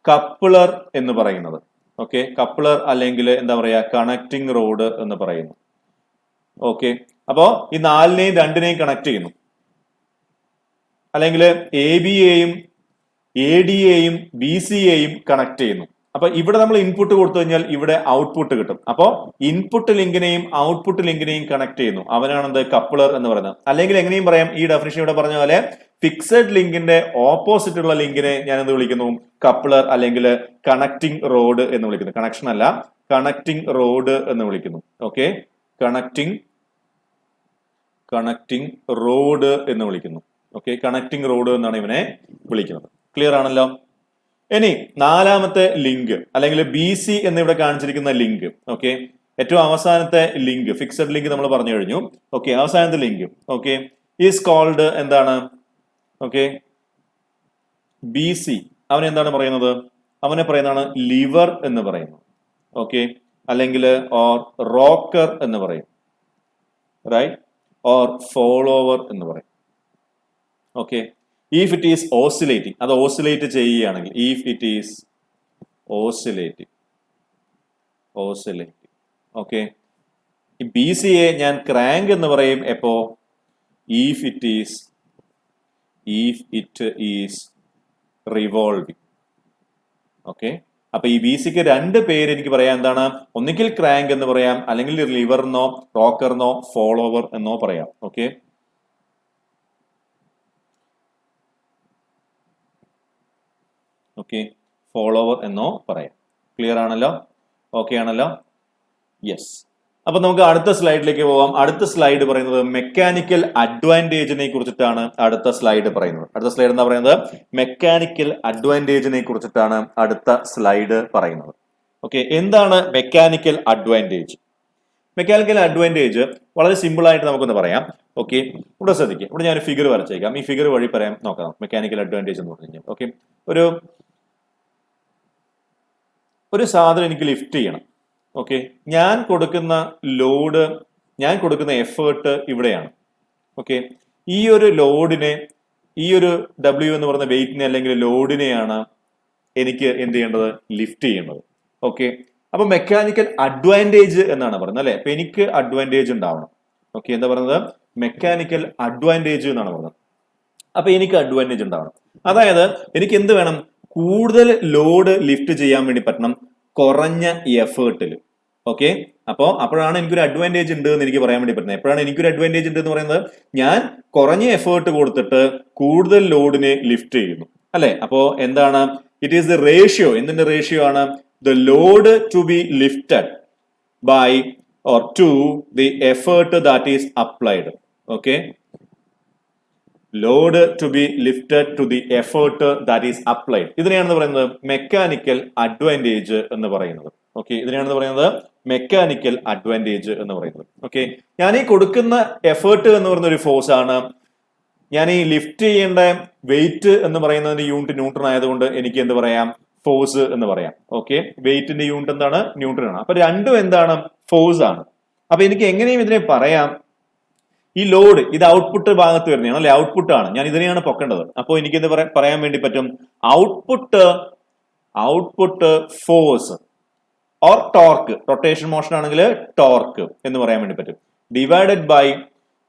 കപ്പിളർ എന്ന് പറയുന്നത്. ഓക്കെ, കപ്പിളർ അല്ലെങ്കിൽ എന്താ പറയാ കണക്റ്റിംഗ് റോഡ് എന്ന് പറയുന്നു. ഓക്കെ, അപ്പോ ഈ 4നെയും 2നെയും കണക്ട് ചെയ്യുന്നു, അല്ലെങ്കിൽ എ ബിയെയും എ ഡിയെയും ബി സിയെയും കണക്ട് ചെയ്യുന്നു. അപ്പൊ ഇവിടെ നമ്മൾ ഇൻപുട്ട് കൊടുത്തു കഴിഞ്ഞാൽ ഇവിടെ ഔട്ട്പുട്ട് കിട്ടും. അപ്പോ ഇൻപുട്ട് ലിങ്കിനെയും ഔട്ട്പുട്ട് ലിങ്കിനെയും കണക്ട് ചെയ്യുന്നു, അവനാണ് എന്ത് കപ്പിളർ എന്ന് പറയുന്നത്. അല്ലെങ്കിൽ എങ്ങനെയും പറയാം, ഈ ഡെഫിനിഷൻ ഇവിടെ പറഞ്ഞ പോലെ ഫിക്സഡ് ലിങ്കിന്റെ ഓപ്പോസിറ്റ് ഉള്ള ലിങ്കിനെ ഞാൻ എന്ത് വിളിക്കുന്നു? കപ്പിളർ അല്ലെങ്കിൽ കണക്റ്റിംഗ് റോഡ് എന്ന് വിളിക്കുന്നു. കണക്ഷൻ അല്ല, കണക്റ്റിംഗ് റോഡ് എന്ന് വിളിക്കുന്നു. ഓക്കെ, കണക്റ്റിംഗ് റോഡ് എന്ന് വിളിക്കുന്നു. ഓക്കെ, കണക്റ്റിംഗ് റോഡ് എന്നാണ് ഇവനെ വിളിക്കുന്നത്. ക്ലിയർ ആണല്ലോ. ഇനി 4ാമത്തെ ലിങ്ക് അല്ലെങ്കിൽ ബി സി എന്നിവിടെ കാണിച്ചിരിക്കുന്ന ലിങ്ക്. ഓക്കെ, ഏറ്റവും അവസാനത്തെ ലിങ്ക് ഫിക്സഡ് ലിങ്ക് നമ്മൾ പറഞ്ഞു കഴിഞ്ഞു. ഓക്കെ, അവസാനത്തെ ലിങ്ക് ഓക്കെ ഈസ് കോൾഡ് എന്താണ്? ഓക്കെ, ബി സി അവനെ എന്താണ് പറയുന്നത്? അവനെ പറയുന്നതാണ് ലിവർ എന്ന് പറയുന്നത്. ഓക്കെ, അല്ലെങ്കിൽ ഓർ റോക്കർ എന്ന് പറയും, റൈറ്റ്, ഓർ ഫോളോവർ എന്ന് പറയും. Okay, if it is oscillating, അത് ഓസിലേറ്റ് ചെയ്യുകയാണെങ്കിൽ, if it is oscillating. Okay, ഈ ബി സിയെ ഞാൻ ക്രാങ്ക് എന്ന് പറയും എപ്പോ? If it is revolving. Okay, അപ്പൊ ഈ ബി സിക്ക് 2 പേര് എനിക്ക് പറയാം. എന്താണ്? ഒന്നുകിൽ ക്രാങ്ക് എന്ന് പറയാം, അല്ലെങ്കിൽ ലിവറിനോ റോക്കറിനോ ഫോളോവർ എന്നോ പറയാം. ഓക്കെ, ഫോളോവർ എന്നോ പറയാം. ക്ലിയർ ആണല്ലോ? ഓക്കെ ആണല്ലോ? യെസ്. അപ്പൊ നമുക്ക് അടുത്ത സ്ലൈഡിലേക്ക് പോവാം. അടുത്ത സ്ലൈഡ് പറയുന്നത് മെക്കാനിക്കൽ അഡ്വാൻറ്റേജിനെ കുറിച്ചിട്ടാണ് അടുത്ത സ്ലൈഡ് പറയുന്നത്. അടുത്ത സ്ലൈഡ് എന്താ പറയുന്നത്? മെക്കാനിക്കൽ അഡ്വാൻറ്റേജിനെ കുറിച്ചിട്ടാണ് അടുത്ത സ്ലൈഡ് പറയുന്നത്. ഓക്കെ, എന്താണ് മെക്കാനിക്കൽ അഡ്വാൻറ്റേജ്? മെക്കാനിക്കൽ അഡ്വാൻറ്റേജ് വളരെ സിമ്പിൾ ആയിട്ട് നമുക്കൊന്ന് പറയാം. ഓക്കെ, ഇവിടെ ശ്രദ്ധിക്കുക. ഇവിടെ ഞാൻ ഫിഗർ വരച്ചേക്കാം. ഈ ഫിഗർ വഴി പറയാൻ നോക്കാം മെക്കാനിക്കൽ അഡ്വാൻറ്റേജ് എന്ന് പറഞ്ഞു കഴിഞ്ഞാൽ. ഓക്കെ, ഒരു സാധനം എനിക്ക് ലിഫ്റ്റ് ചെയ്യണം. ഓക്കെ, ഞാൻ കൊടുക്കുന്ന എഫേർട്ട് ഇവിടെയാണ്. ഓക്കെ, ഈ ഒരു ലോഡിനെ, ഈ ഒരു W എന്ന് പറയുന്ന വെയിറ്റിനെ അല്ലെങ്കിൽ ലോഡിനെയാണ് എനിക്ക് എന്ത് ചെയ്യേണ്ടത്? ലിഫ്റ്റ് ചെയ്യേണ്ടത്. ഓക്കെ, അപ്പൊ മെക്കാനിക്കൽ അഡ്വാൻറ്റേജ് എന്നാണ് പറയുന്നത് അല്ലെ. അപ്പൊ എനിക്ക് അഡ്വാൻറ്റേജ് ഉണ്ടാവണം. ഓക്കെ, എന്താ പറയുന്നത്? മെക്കാനിക്കൽ അഡ്വാൻറ്റേജ് എന്നാണ് പറയുന്നത്. അപ്പൊ എനിക്ക് അഡ്വാൻറ്റേജ് ഉണ്ടാവണം. അതായത് എനിക്ക് എന്ത് വേണം? കൂടുതൽ ലോഡ് ലിഫ്റ്റ് ചെയ്യാൻ വേണ്ടി പറ്റണം കുറഞ്ഞ എഫേർട്ടിൽ. ഓക്കെ, അപ്പോഴാണ് എനിക്കൊരു അഡ്വാൻറ്റേജ് ഉണ്ട് എന്ന് എനിക്ക് പറയാൻ വേണ്ടി പറ്റുന്നത്. എപ്പോഴാണ് എനിക്കൊരു അഡ്വാൻറ്റേജ് ഉണ്ട് എന്ന് പറയുന്നത്? ഞാൻ കുറഞ്ഞ എഫേർട്ട് കൊടുത്തിട്ട് കൂടുതൽ ലോഡിനെ ലിഫ്റ്റ് ചെയ്യുന്നു അല്ലെ. അപ്പോ എന്താണ്? It is the ratio. എന്തിന്റെ റേഷ്യോ ആണ്? The load to be lifted by or to the effort that is applied. Okay, load to be lifted to the effort that is applied. ഇതിനെയാണ് പറയുന്നത് മെക്കാനിക്കൽ അഡ്വാൻറ്റേജ് എന്ന് പറയുന്നത്. Okay, ഇതിനെയാണ് പറയുന്നത് mechanical advantage എന്ന് പറയുന്നത്. ഓക്കെ, ഞാൻ ഈ കൊടുക്കുന്ന എഫേർട്ട് എന്ന് പറയുന്ന ഒരു ഫോഴ്സ് ആണ്. ഞാൻ ഈ ലിഫ്റ്റ് ചെയ്യേണ്ട വെയിറ്റ് എന്ന് പറയുന്നതിന്റെ യൂണിറ്റ് ന്യൂട്ടൺ ആയതുകൊണ്ട് എനിക്ക് എന്ത് പറയാം? ഫോഴ്സ് എന്ന് പറയാം. ഓക്കെ, വെയിറ്റിന്റെ യൂണിറ്റ് എന്താണ്? ന്യൂട്ടൺ ആണ്. അപ്പൊ രണ്ടും എന്താണ്? ഫോഴ്സ് ആണ്. അപ്പൊ എനിക്ക് എങ്ങനെയും ഇതിനെ പറയാം, ഈ ലോഡ് ഇത് ഔട്ട്പുട്ട് ഭാഗത്ത് വരുന്നതാണ് അല്ലെ, ഔട്ട്പുട്ട് ആണ്. ഞാൻ ഇതിനെയാണ് പൊക്കേണ്ടത്. അപ്പോൾ എനിക്ക് എന്ത് പറയാൻ വേണ്ടി പറ്റും? Output force or torque, rotation motion ആണെങ്കിൽ ടോർക്ക് എന്ന് പറയാൻ വേണ്ടി പറ്റും, ഡിവൈഡഡ് ബൈ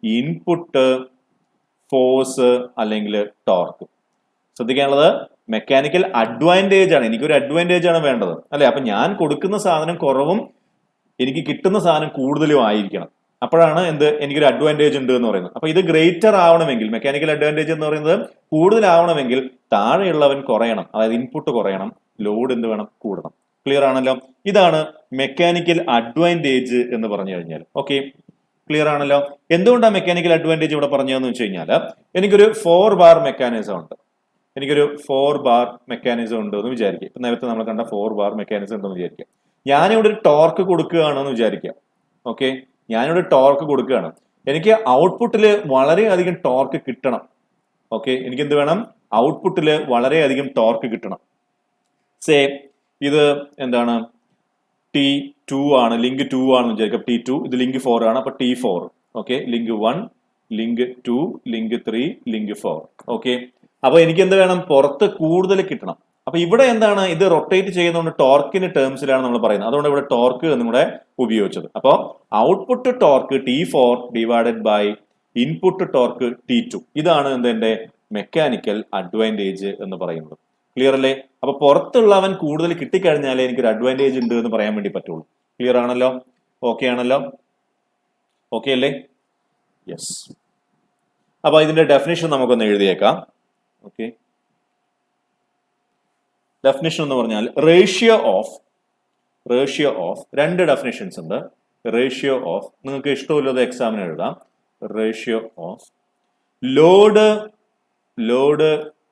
ഇൻപുട്ട് ഫോഴ്സ് അല്ലെങ്കിൽ ടോർക്ക്. ശ്രദ്ധിക്കാനുള്ളത് മെക്കാനിക്കൽ അഡ്വാൻറ്റേജ് ആണ്. എനിക്കൊരു അഡ്വാൻറ്റേജ് ആണ് വേണ്ടത് അല്ലെ. അപ്പൊ ഞാൻ കൊടുക്കുന്ന സാധനം കുറവും എനിക്ക് കിട്ടുന്ന സാധനം കൂടുതലും ആയിരിക്കണം. അപ്പോഴാണ് എനിക്കൊരു അഡ്വാൻറ്റേജ് ഉണ്ട് എന്ന് പറയുന്നത്. അപ്പൊ ഇത് ഗ്രേറ്റർ ആവണമെങ്കിൽ, മെക്കാനിക്കൽ അഡ്വാൻറ്റേജ് എന്ന് പറയുന്നത് കൂടുതലാവണമെങ്കിൽ താഴെയുള്ളവൻ കുറയണം. അതായത് ഇൻപുട്ട് കുറയണം, ലോഡ് എന്ത് വേണം? കൂടണം. ക്ലിയർ ആണല്ലോ? ഇതാണ് മെക്കാനിക്കൽ അഡ്വാൻറ്റേജ് എന്ന് പറഞ്ഞു കഴിഞ്ഞാൽ. ഓക്കെ, ക്ലിയർ ആണല്ലോ? എന്തുകൊണ്ടാണ് മെക്കാനിക്കൽ അഡ്വാൻറ്റേജ് ഇവിടെ പറഞ്ഞതെന്ന് വെച്ച് കഴിഞ്ഞാൽ എനിക്കൊരു 4 ബാർ മെക്കാനിസം ഉണ്ട്. എനിക്കൊരു 4 ബാർ മെക്കാനിസം ഉണ്ട് എന്ന് വിചാരിക്കുക. ഇപ്പൊ നേരത്തെ നമ്മൾ കണ്ട 4 ബാർ മെക്കാനിസം ഉണ്ടെന്ന് വിചാരിക്കുക. ഞാനിവിടെ ഒരു ടോർക്ക് കൊടുക്കുകയാണെന്ന് വിചാരിക്കാം. ഓക്കെ, ഞാനിവിടെ ടോർക്ക് കൊടുക്കുകയാണ്. എനിക്ക് ഔട്ട്പുട്ടിൽ വളരെയധികം ടോർക്ക് കിട്ടണം. ഓക്കെ, എനിക്ക് എന്ത് വേണം? ഔട്ട്പുട്ടിൽ വളരെയധികം ടോർക്ക് കിട്ടണം. സേ ഇത് എന്താണ്? T2 ആണ്, ലിങ്ക് 2 ആണെന്ന് വിചാരിക്കാം. T2, ഇത് ലിങ്ക് 4 ആണ്. അപ്പൊ T4. Okay, link 1, link 2, link 3, link 4. Okay, അപ്പൊ എനിക്ക് എന്ത് വേണം? പുറത്ത് കൂടുതൽ കിട്ടണം. അപ്പൊ ഇവിടെ എന്താണ്? ഇത് റൊട്ടേറ്റ് ചെയ്യുന്നതുകൊണ്ട് ടോർക്കിന്റെ ടേംസിലാണ് നമ്മൾ പറയുന്നത്. അതുകൊണ്ട് ഇവിടെ ടോർക്ക് എന്നും കൂടെ ഉപയോഗിച്ചത്. അപ്പൊ output torque T4 divided by input torque T2. ഇതാണ് എന്റെ മെക്കാനിക്കൽ അഡ്വാൻറ്റേജ് എന്ന് പറയുന്നത്. ക്ലിയർ അല്ലേ? അപ്പൊ പുറത്തുള്ളവൻ കൂടുതൽ കിട്ടിക്കഴിഞ്ഞാലേ എനിക്കൊരു അഡ്വാൻറ്റേജ് ഉണ്ട് എന്ന് പറയാൻ വേണ്ടി പറ്റുള്ളൂ. ക്ലിയർ ആണല്ലോ? ഓക്കെ ആണല്ലോ? ഓക്കെ അല്ലേ? യെസ്. അപ്പൊ ഇതിന്റെ ഡെഫിനിഷൻ നമുക്കൊന്ന് എഴുതിയേക്കാം. ഓക്കെ, ഡെഫിനിഷൻ എന്ന് പറഞ്ഞാൽ റേഷ്യോ ഓഫ് രണ്ട് ഡെഫിനിഷൻസ് ഉണ്ട്. റേഷ്യോ ഓഫ്, നിങ്ങൾക്ക് ഇഷ്ടമില്ലാതെ എക്സാമിന് എഴുതാം. Ratio of load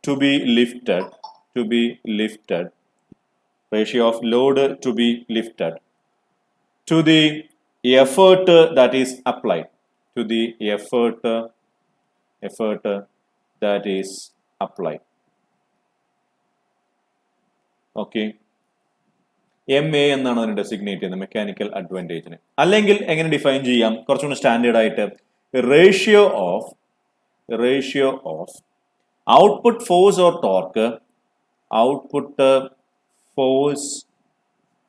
to be lifted, ratio of load to be lifted to the effort that is applied, to the effort that is applied. Okay, MA എന്നാണ് അതിനെ designate ചെയ്യുന്നത് mechanical അഡ്വാൻറ്റേജിനെ. അല്ലെങ്കിൽ എങ്ങനെ ഡിഫൈൻ ചെയ്യാം? കുറച്ചുകൂടി സ്റ്റാൻഡേർഡ് ആയിട്ട് ratio of output force or torque, output force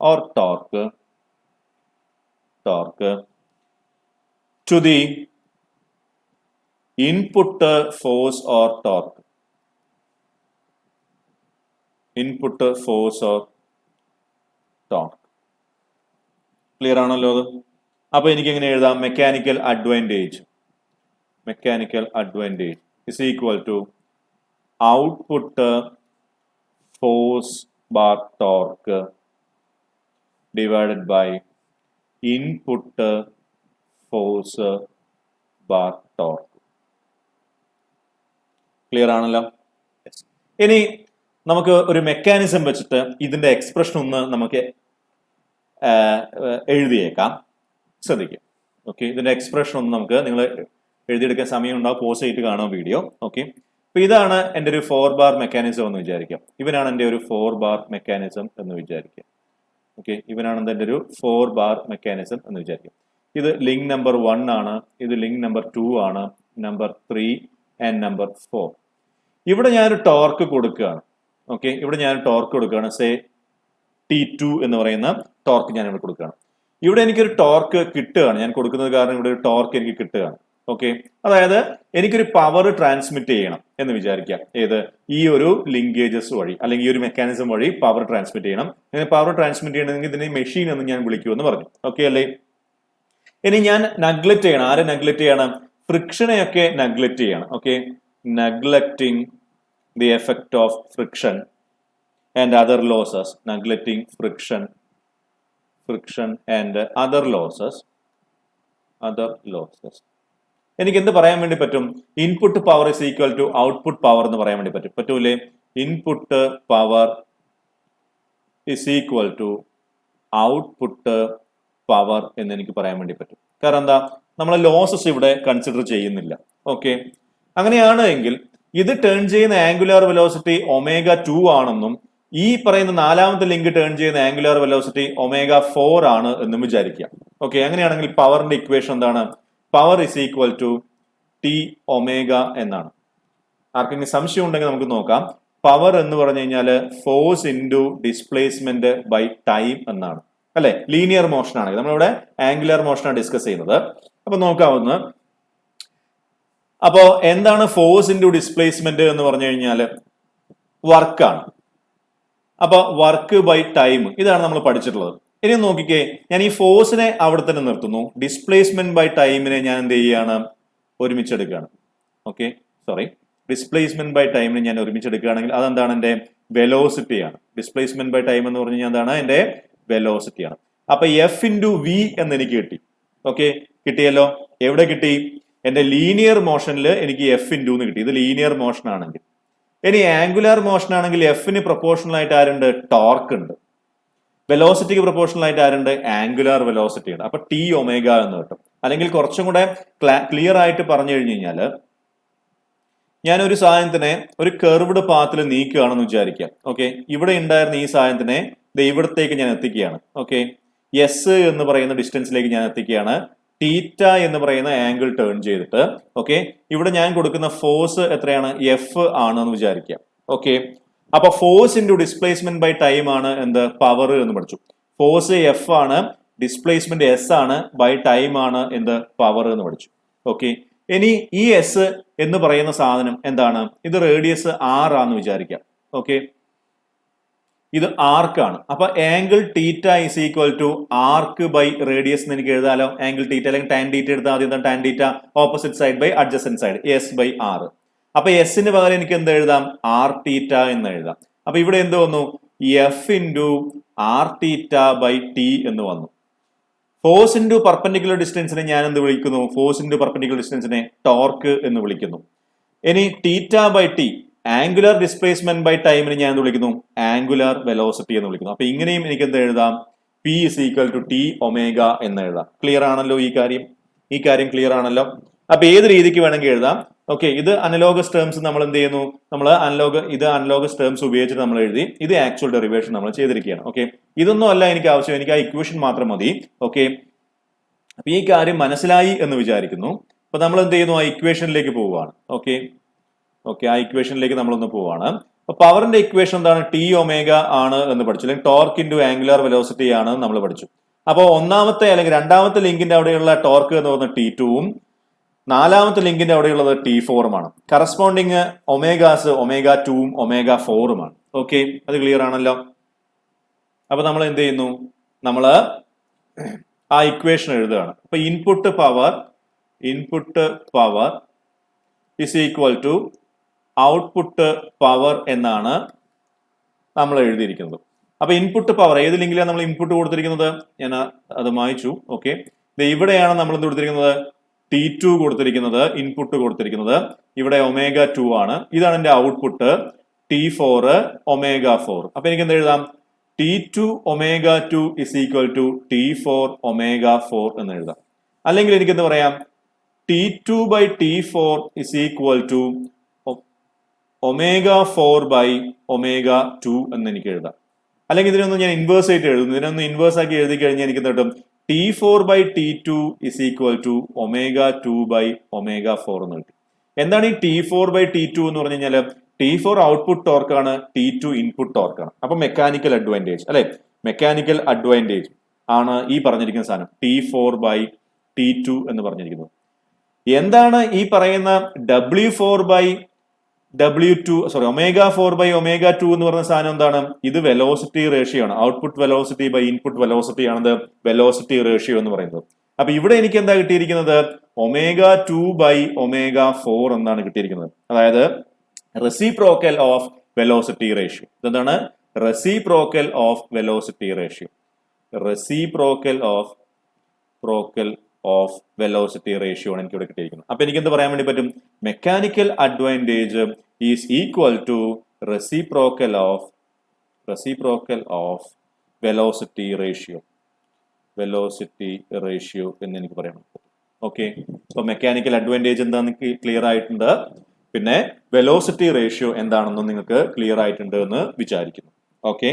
or torque to the input force or torque, clear ആണല്ലോ അത്? അപ്പൊ എനിക്ക് എങ്ങനെ എഴുതാം? Mechanical advantage is equal to output force bar torque divided by input force bar torque. Clear ആണല്ലോ? ഇനി നമുക്ക് ഒരു മെക്കാനിസം വെച്ചിട്ട് ഇതിന്റെ എക്സ്പ്രഷൻ ഒന്ന് നമുക്ക് എഴുതിയേക്കാം. ശ്രദ്ധിക്കുക. ഓക്കെ, ഇതിന്റെ എക്സ്പ്രഷൻ ഒന്ന് നമുക്ക് നിങ്ങൾ എഴുതിയെടുക്കാൻ സമയം ഉണ്ടാവും, പോസ് ചെയ്തിട്ട് കാണാം വീഡിയോ. ഓക്കെ, അപ്പൊ ഇതാണ് എൻ്റെ ഒരു 4 ബാർ മെക്കാനിസം എന്ന് വിചാരിക്കാം. ഇവനാണ് എൻ്റെ ഒരു 4 ബാർ മെക്കാനിസം എന്ന് വിചാരിക്കാം. ഓക്കെ, ഇവനാണ് എൻ്റെ ഒരു 4 ബാർ മെക്കാനിസം എന്ന് വിചാരിക്കാം. ഇത് ലിങ്ക് നമ്പർ 1 ആണ്, ഇത് ലിങ്ക് നമ്പർ 2 ആണ്, നമ്പർ 3 ആൻഡ് നമ്പർ 4. ഇവിടെ ഞാനൊരു ടോർക്ക് കൊടുക്കുകയാണ്. ഓക്കെ, ഇവിടെ ഞാൻ ടോർക്ക് കൊടുക്കുകയാണ്. സേ T2 എന്ന് പറയുന്ന ടോർക്ക് ഞാൻ ഇവിടെ കൊടുക്കുകയാണ്. ഇവിടെ എനിക്കൊരു ടോർക്ക് കിട്ടുകയാണ്, ഞാൻ കൊടുക്കുന്നത് കാരണം ഇവിടെ ഒരു ടോർക്ക് എനിക്ക് കിട്ടുകയാണ്. ഓക്കെ, അതായത് എനിക്കൊരു പവർ ട്രാൻസ്മിറ്റ് ചെയ്യണം എന്ന് വിചാരിക്കാം. ഏത്? ഈ ഒരു ലിങ്കേജസ് വഴി അല്ലെങ്കിൽ ഈ ഒരു മെക്കാനിസം വഴി പവർ ട്രാൻസ്മിറ്റ് ചെയ്യണം. പവർ ട്രാൻസ്മിറ്റ് ചെയ്യണമെങ്കിൽ ഇതിനെ മെഷീൻ എന്ന് ഞാൻ വിളിക്കുമെന്ന് പറഞ്ഞു. ഓക്കെ അല്ലേ? ഇനി ഞാൻ നെഗ്ലക്ട് ചെയ്യണം. ആരെ നെഗ്ലക്ട് ചെയ്യണം? ഫ്രിക്ഷനെയൊക്കെ നെഗ്ലക്ട് ചെയ്യണം. Okay, neglecting the effect of friction and other losses. Neglecting friction and other losses. എനിക്ക് എന്ത് പറയാൻ വേണ്ടി പറ്റും? Input power is equal to output power എന്ന് പറയാൻ വേണ്ടി പറ്റും. പറ്റൂലേ? Input power is equal to output power എന്ന് എനിക്ക് പറയാൻ വേണ്ടി പറ്റും. കാരണം എന്താ? നമ്മൾ ലോസസ് ഇവിടെ കൺസിഡർ ചെയ്യുന്നില്ല. ഓക്കെ, അങ്ങനെയാണ് എങ്കിൽ ഇത് ടേൺ ചെയ്യുന്ന ആംഗുലാർ വെലോസിറ്റി ω2 ആണെന്നും ഈ പറയുന്ന നാലാമത്തെ ലിങ്ക് ടേൺ ചെയ്യുന്ന ആംഗുലാർ വെലോസിറ്റി ω4 ആണ് എന്നും വിചാരിക്കാം. ഓക്കെ, അങ്ങനെയാണെങ്കിൽ പവറിന്റെ ഇക്വേഷൻ എന്താണ്? Power is equal to T omega എന്നാണ്. ആർക്കെങ്കിലും സംശയം ഉണ്ടെങ്കിൽ നമുക്ക് നോക്കാം. പവർ എന്ന് പറഞ്ഞു കഴിഞ്ഞാല് force into displacement by time എന്നാണ്, അല്ലെ? ലീനിയർ മോഷൻ ആണ്. നമ്മളിവിടെ ആംഗുലാർ മോഷനാണ് ഡിസ്കസ് ചെയ്യുന്നത്. അപ്പൊ നോക്കാവുന്ന അപ്പോ എന്താണ് ഫോഴ്സ് ഇൻറ്റു ഡിസ്പ്ലേസ്മെന്റ് എന്ന് പറഞ്ഞു കഴിഞ്ഞാല് വർക്കാണ്. അപ്പൊ വർക്ക് ബൈ ടൈം ഇതാണ് നമ്മൾ പഠിച്ചിട്ടുള്ളത്. ഇനി നോക്കിക്കേ, ഞാൻ ഈ ഫോഴ്സിനെ അവിടെ തന്നെ നിർത്തുന്നു. ഡിസ്പ്ലേസ്മെന്റ് ബൈ ടൈമിനെ ഞാൻ എന്ത് ചെയ്യുകയാണ്? ഒരുമിച്ചെടുക്കുകയാണ്. ഓക്കെ, സോറി, ഡിസ്പ്ലേസ്മെന്റ് ബൈ ടൈമിനെ ഞാൻ ഒരുമിച്ചെടുക്കുകയാണെങ്കിൽ അതെന്താണ്? എന്റെ വെലോസിറ്റി ആണ്. ഡിസ്പ്ലേസ്മെന്റ് ബൈ ടൈം എന്ന് പറഞ്ഞു കഴിഞ്ഞാൽ എന്താണ്? എന്റെ വെലോസിറ്റി ആണ്. അപ്പൊ എഫ് ഇൻറ്റു വി എന്ന് എനിക്ക് കിട്ടി. ഓക്കെ, കിട്ടിയല്ലോ. എവിടെ കിട്ടി? എന്റെ ലീനിയർ മോഷനിൽ എനിക്ക് എഫ് ഇൻറ്റു എന്ന് കിട്ടി. ഇത് ലീനിയർ മോഷൻ ആണെങ്കിൽ. ഇനി ആംഗുലാർ മോഷൻ ആണെങ്കിൽ എഫിന് പ്രൊപ്പോർഷണൽ ആയിട്ട് ആരുണ്ട്? ടോർക്ക് ഉണ്ട്. വെലോസിറ്റിക്ക് പ്രൊപ്പോർഷണൽ ആയിട്ട് ആരുണ്ട്? ആംഗുലാർ വെലോസിറ്റി ഉണ്ട്. അപ്പൊ ടി ഒമേഗ എന്ന് കിട്ടും. അല്ലെങ്കിൽ കുറച്ചും കൂടെ ക്ലിയർ ആയിട്ട് പറഞ്ഞു കഴിഞ്ഞു കഴിഞ്ഞാല്, ഞാൻ ഒരു സാധനത്തിനെ ഒരു കർവ്ഡ് പാത്തിൽ നീക്കുകയാണെന്ന് വിചാരിക്കാം. ഓക്കെ, ഇവിടെ ഉണ്ടായിരുന്ന ഈ സാധനത്തിനെ ഇവിടത്തേക്ക് ഞാൻ എത്തിക്കുകയാണ്. ഓക്കെ, എസ് എന്ന് പറയുന്ന ഡിസ്റ്റൻസിലേക്ക് ഞാൻ എത്തിക്കുകയാണ്. തീറ്റ എന്ന് പറയുന്ന ആംഗിൾ ടേൺ ചെയ്തിട്ട്. ഓക്കെ, ഇവിടെ ഞാൻ കൊടുക്കുന്ന ഫോഴ്സ് എത്രയാണ്? എഫ് ആണെന്ന് വിചാരിക്കാം. ഓക്കെ, അപ്പൊ force into displacement by time ആണ് എന്ത്? പവർ എന്ന് പഠിച്ചു. ഫോഴ്സ് എഫ് ആണ്, ഡിസ്പ്ലേസ്മെന്റ് എസ് ആണ്, ബൈ ടൈം ആണ് എന്ത്? പവർ എന്ന് പഠിച്ചു. ഓക്കെ, ഇനി ഈ എസ് എന്ന് പറയുന്ന സാധനം എന്താണ്? ഇത് റേഡിയസ് ആർ ആണെന്ന് വിചാരിക്കാം. ഓക്കെ, ഇത് ആർക്കാണ്. അപ്പൊ angle theta is equal to arc by radius എന്ന് എനിക്ക് എഴുതാലോ. ആംഗിൾ തീറ്റ അല്ലെങ്കിൽ ടാൻ തീറ്റ എടുത്താൽ ആദ്യം tan theta opposite side by adjacent side, S by R. അപ്പൊ എസിന് പകരം എനിക്ക് എന്ത് എഴുതാം? ആർ തീറ്റ എന്ന് എഴുതാം. അപ്പൊ ഇവിടെ എന്ത് വന്നു? F into R theta by T എന്ന് വന്നു. ഫോഴ്സ് ഇൻറ്റു പെർപെൻഡിക്കുലർ ഡിസ്റ്റൻസിനെ ഞാൻ എന്ത് വിളിക്കുന്നു? ഫോഴ്സ് ഇൻറ്റു പെർപെൻഡിക്കുലർ ഡിസ്റ്റൻസിനെ ടോർക്ക് എന്ന് വിളിക്കുന്നു. ഇനി theta by T, angular displacement by ടൈമിന് ഞാൻ എന്ത് വിളിക്കുന്നു? ആംഗുലാർ വെലോസിറ്റി എന്ന് വിളിക്കുന്നു. അപ്പൊ ഇങ്ങനെയും എനിക്ക് എന്ത് എഴുതാം? P is equal to T omega എന്ന് എഴുതാം. ക്ലിയർ ആണല്ലോ ഈ കാര്യം? ഈ കാര്യം ക്ലിയർ ആണല്ലോ? അപ്പൊ ഏത് രീതിക്ക് വേണമെങ്കിൽ എഴുതാം. ഓക്കെ, ഇത് അനലോഗസ് ടേംസ് നമ്മൾ എന്ത് ചെയ്യുന്നു? നമ്മൾ അനലോഗസ് ടേംസ് ഉപയോഗിച്ചിട്ട് നമ്മൾ എഴുതി. ഇത് ആക്ച്വൽ ഡെറിവേഷൻ നമ്മൾ ചെയ്തിരിക്കുകയാണ്. ഓക്കെ, ഇതൊന്നും അല്ല എനിക്ക് ആവശ്യം, എനിക്ക് ആ ഇക്വേഷൻ മാത്രം മതി. ഓക്കെ, അപ്പൊ ഈ കാര്യം മനസ്സിലായി എന്ന് വിചാരിക്കുന്നു. അപ്പൊ നമ്മൾ എന്ത് ചെയ്യുന്നു? ആ ഇക്വേഷനിലേക്ക് പോവുകയാണ്. ഓക്കെ, ആ ഇക്വേഷനിലേക്ക് നമ്മളൊന്ന് പോവാണ്. അപ്പൊ പവറിന്റെ ഇക്വേഷൻ എന്താണ്? ടി ഒമേഗ ആണ് എന്ന് പഠിച്ചു, അല്ലെങ്കിൽ ടോർക്ക് ഇൻറ്റു ആംഗുലാർ വെലോസിറ്റി ആണ് നമ്മൾ പഠിച്ചു. അപ്പോൾ ഒന്നാമത്തെ അല്ലെങ്കിൽ രണ്ടാമത്തെ ലിങ്കിന്റെ അവിടെയുള്ള ടോർക്ക് എന്ന് പറയുന്നത് T2ഉം നാലാമത്തെ ലിങ്കിന്റെ അവിടെയുള്ളത് T4ഉമാണ്. കറസ്പോണ്ടിങ് ഒമേഗാസ് ω2ഉം ω4ഉമാണ്. ഓക്കെ, അത് ക്ലിയർ ആണല്ലോ? അപ്പൊ നമ്മൾ എന്ത് ചെയ്യുന്നു? നമ്മൾ ആ ഇക്വേഷൻ എഴുതുകയാണ്. അപ്പൊ input power is equal to output power എന്നാണ് നമ്മൾ എഴുതിയിരിക്കുന്നത്. അപ്പൊ ഇൻപുട്ട് പവർ ഏത് ലിങ്കിലാണ് നമ്മൾ ഇൻപുട്ട് കൊടുത്തിരിക്കുന്നത്? ഞാൻ അത് മായ്ച്ചു. ഓക്കെ, ഇവിടെയാണ് നമ്മൾ എന്ത് കൊടുത്തിരിക്കുന്നത്? T2 കൊടുത്തിരിക്കുന്നത്, ഇൻപുട്ട് കൊടുത്തിരിക്കുന്നത്. ഇവിടെ ω2 ആണ്. ഇതാണ് എന്റെ ഔട്ട്പുട്ട് T4 ω4. അപ്പൊ എനിക്ക് എന്ത് എഴുതാം? T2 ω2 is equal to T4 ω4 എന്ന് എഴുതാം. അല്ലെങ്കിൽ എനിക്ക് എന്ത് പറയാം? T2 by T4 is equal to ω4 by ω2 എന്ന് എനിക്ക് എഴുതാം. അല്ലെങ്കിൽ ഇതിനൊന്നും ഞാൻ ഇൻവേഴ്സ് ആയിട്ട് എഴുതുന്നു. ഇതിനൊന്ന് ഇൻവേഴ്സ് ആക്കി എഴുതി കഴിഞ്ഞാൽ എനിക്ക് കിട്ടും T4 by T2 is equal to ω2 by ω4 എന്ന് കിട്ടും. എന്താണ് ഈ T4 by T2 എന്ന് പറഞ്ഞു കഴിഞ്ഞാൽ? T4 ഔട്ട്പുട്ട് ടോർക്കാണ്, T2 ഇൻപുട്ട് ടോർക്കാണ്. അപ്പൊ മെക്കാനിക്കൽ അഡ്വാൻറ്റേജ് അല്ലെ? മെക്കാനിക്കൽ അഡ്വാൻറ്റേജ് ആണ് ഈ പറഞ്ഞിരിക്കുന്ന സാധനം T4 by T2 എന്ന് പറഞ്ഞിരിക്കുന്നത്. എന്താണ് ഈ പറയുന്ന W4 by W2 ω4 by ω2 എന്ന് പറഞ്ഞ സാധനം എന്താണ്? ഇത് വെലോസിറ്റി റേഷ്യോ ആണ്. Output velocity by input velocity ആണത് വെലോസിറ്റി റേഷ്യോ എന്ന് പറയുന്നത്. അപ്പൊ ഇവിടെ എനിക്ക് എന്താ കിട്ടിയിരിക്കുന്നത്? ω2 by ω4 എന്നാണ് കിട്ടിയിരിക്കുന്നത്. അതായത് റെസിപ്രോക്കൽ ഓഫ് വെലോസിറ്റി റേഷ്യോ. ഇതെന്താണ്? Reciprocal of velocity ratio. Reciprocal of velocity ratio ആണ് എനിക്ക് ഇവിടെ കിട്ടിയിരിക്കുന്നത്. അപ്പൊ എനിക്ക് എന്ത് പറയാൻ വേണ്ടി പറ്റും? Mechanical advantage is equal to reciprocal of velocity ratio എന്ന് എനിക്ക് പറയാൻ പറ്റും. ഓക്കെ, അപ്പൊ മെക്കാനിക്കൽ അഡ്വാൻറ്റേജ് എന്താണെന്ന് ക്ലിയർ ആയിട്ടുണ്ട്. പിന്നെ വെലോസിറ്റി റേഷ്യോ എന്താണെന്നും നിങ്ങൾക്ക് ക്ലിയർ ആയിട്ടുണ്ട് എന്ന് വിചാരിക്കുന്നു. ഓക്കെ,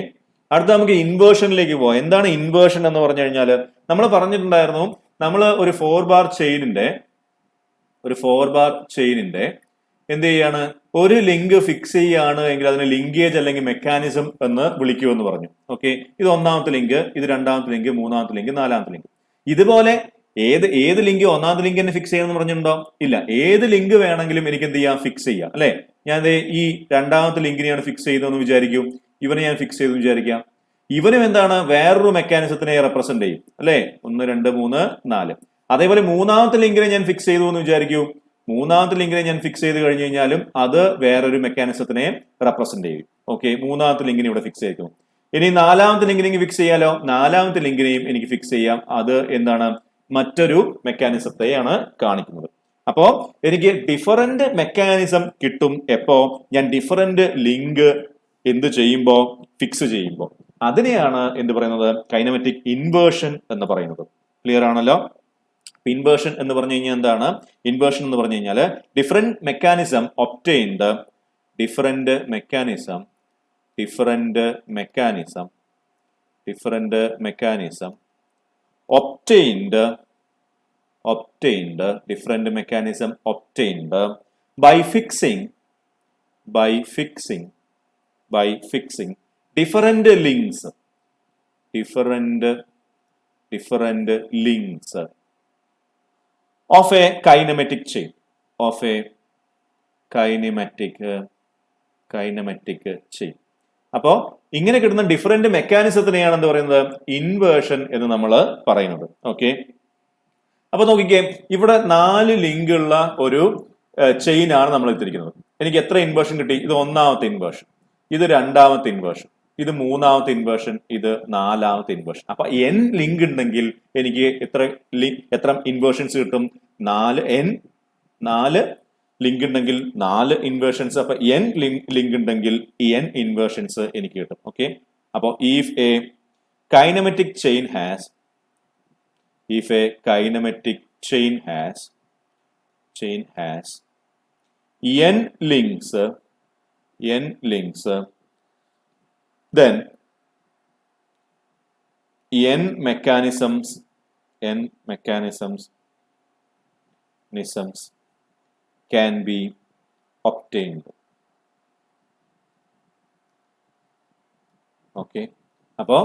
അടുത്ത നമുക്ക് ഇൻവേർഷനിലേക്ക് പോവാം. എന്താണ് ഇൻവേർഷൻ എന്ന് പറഞ്ഞു കഴിഞ്ഞാൽ നമ്മൾ പറഞ്ഞിട്ടുണ്ടായിരുന്നു, നമ്മൾ ഒരു 4 ബാർ ചെയിനിന്റെ എന്ത് ചെയ്യാണ്? ഒരു ലിങ്ക് ഫിക്സ് ചെയ്യാണ് എങ്കിൽ അതിനെ ലിങ്കേജ് അല്ലെങ്കിൽ മെക്കാനിസം എന്ന് വിളിക്കുമെന്ന് പറഞ്ഞു. ഓക്കെ, ഇത് ഒന്നാമത്തെ ലിങ്ക്, ഇത് രണ്ടാമത്തെ ലിങ്ക്, മൂന്നാമത്തെ ലിങ്ക്, നാലാമത്തെ ലിങ്ക്. ഇതുപോലെ ഏത് ലിങ്ക് ഒന്നാമത്തെ ലിങ്ക് തന്നെ ഫിക്സ് ചെയ്യണമെന്ന് പറഞ്ഞിട്ടുണ്ടോ? ഇല്ല, ഏത് ലിങ്ക് വേണമെങ്കിലും എനിക്ക് എന്ത് ചെയ്യാം? ഫിക്സ് ചെയ്യാം അല്ലെ? ഞാൻ ഈ രണ്ടാമത്തെ ലിങ്കിനെയാണ് ഫിക്സ് ചെയ്തതെന്ന് വിചാരിക്കും. ഇവനെ ഞാൻ ഫിക്സ് ചെയ്തെന്ന് വിചാരിക്കാം. ഇവനും എന്താണ്? വേറൊരു മെക്കാനിസത്തിനെ റെപ്രസെന്റ് ചെയ്യും അല്ലെ? 1 2 3 4. അതേപോലെ മൂന്നാമത്തെ ലിങ്കിനെ ഞാൻ ഫിക്സ് ചെയ്തു എന്ന് വിചാരിക്കൂ. മൂന്നാമത്തെ ലിങ്കിനെ ഞാൻ ഫിക്സ് ചെയ്ത് കഴിഞ്ഞു കഴിഞ്ഞാലും അത് വേറൊരു മെക്കാനിസത്തിനെ റെപ്രസെന്റ് ചെയ്യും. ഓക്കെ, മൂന്നാമത്തെ ലിങ്കിനെ ഇവിടെ ഫിക്സ് ചെയ്തു. ഇനി നാലാമത്തെ ലിങ്കിനെ ഫിക്സ് ചെയ്യാലോ? നാലാമത്തെ ലിങ്കിനെയും എനിക്ക് ഫിക്സ് ചെയ്യാം. അത് എന്താണ്? മറ്റൊരു മെക്കാനിസത്തെയാണ് കാണിക്കുന്നത്. അപ്പോ എനിക്ക് ഡിഫറന്റ് മെക്കാനിസം കിട്ടും എപ്പോ? ഞാൻ ഡിഫറന്റ് ലിങ്ക് എന്ത് ചെയ്യുമ്പോ? ഫിക്സ് ചെയ്യുമ്പോ. അതിനെയാണ് എന്ത് പറയുന്നത്? കൈനമാറ്റിക് ഇൻവേർഷൻ എന്ന് പറയുന്നത്. ക്ലിയർ ആണല്ലോ? ഇൻവേർഷൻ എന്ന് പറഞ്ഞു കഴിഞ്ഞാൽ എന്താണ്? ഇൻവേർഷൻ എന്ന് പറഞ്ഞു കഴിഞ്ഞാൽ different mechanism obtained by fixing different links of a kinematic chain അപ്പോ ഇങ്ങനെ കിട്ടുന്ന ഡിഫറെന്റ് മെക്കാനിസത്തിനെയാണ് എന്ത് പറയുന്നത്? ഇൻവേർഷൻ എന്ന് നമ്മൾ പറയുന്നത്. ഓക്കെ, അപ്പൊ നോക്കിക്കേ, ഇവിടെ 4 ലിങ്ക് ഉള്ള ഒരു ചെയിൻ ആണ് നമ്മൾ എടുത്തിരിക്കുന്നത്. എനിക്ക് എത്ര ഇൻവേർഷൻ കിട്ടി? ഇത് ഒന്നാമത്തെ ഇൻവേർഷൻ, ഇത് രണ്ടാമത്തെ ഇൻവേർഷൻ, ഇത് മൂന്നാമത്തെ ഇൻവേർഷൻ, ഇത് നാലാമത്തെ ഇൻവേർഷൻ. അപ്പൊ n ലിങ്ക് ഉണ്ടെങ്കിൽ എനിക്ക് എത്ര ഇൻവേർഷൻസ് കിട്ടും? 4 ലിങ്ക് ഉണ്ടെങ്കിൽ 4 ഇൻവേർഷൻസ്. അപ്പൊ n ലിങ്ക് ഉണ്ടെങ്കിൽ n ഇൻവേർഷൻസ് എനിക്ക് കിട്ടും. ഓക്കെ, അപ്പൊ if A kinematic chain has n links, then n mechanisms can be obtained. Okay, അപ്പോ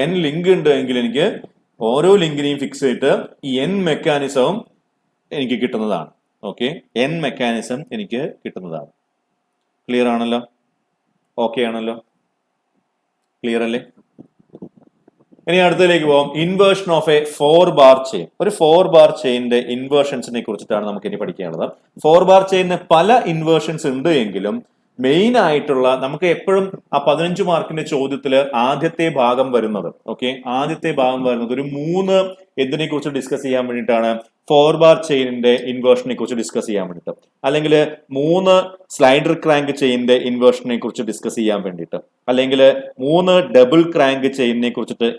n ലിങ്ക് ഉണ്ട് എങ്കിൽ എനിക്ക് ഓരോ ലിങ്കിനെയും ഫിക്സ് ചെയ്തിട്ട് n മെക്കാനിസവും എനിക്ക് കിട്ടുന്നതാണ്. ഓക്കെ, n മെക്കാനിസം എനിക്ക് കിട്ടുന്നതാണ്. ക്ലിയർ ആണല്ലോ? ഓക്കെ ആണല്ലോ? ക്ലിയർ അല്ലേ? ഇനി അടുത്തതിലേക്ക് പോകാം. Inversion of A 4 bar chain. ഒരു 4 ബാർ ചെയിന്റെ ഇൻവേർഷൻസിനെ കുറിച്ചിട്ടാണ് നമുക്ക് ഇനി പഠിക്കാനുള്ളത്. 4 ബാർ ചെയിന് പല ഇൻവേർഷൻസ് ഉണ്ട് എങ്കിലും മെയിൻ ആയിട്ടുള്ള നമുക്ക് എപ്പോഴും ആ 15 മാർക്കിന്റെ ചോദ്യത്തിൽ ആദ്യത്തെ ഭാഗം വരുന്നത് ആദ്യത്തെ ഭാഗം വരുന്നത് ഒരു 3 എന്തിനെ കുറിച്ച് ഡിസ്കസ് ചെയ്യാൻ വേണ്ടിയിട്ടാണ്, 4 ബാർ ചെയിനിന്റെ ഇൻവേർഷനെ കുറിച്ച് ഡിസ്കസ് ചെയ്യാൻ വേണ്ടിയിട്ട്, അല്ലെങ്കിൽ 3 സ്ലൈഡർ ക്രാങ്ക് ചെയിനിന്റെ ഇൻവേർഷനെ കുറിച്ച് ഡിസ്കസ് ചെയ്യാൻ വേണ്ടിയിട്ട്, അല്ലെങ്കിൽ 3 ഡബിൾ ക്രാങ്ക് ചെയിനിനെ കുറിച്ചിട്ട്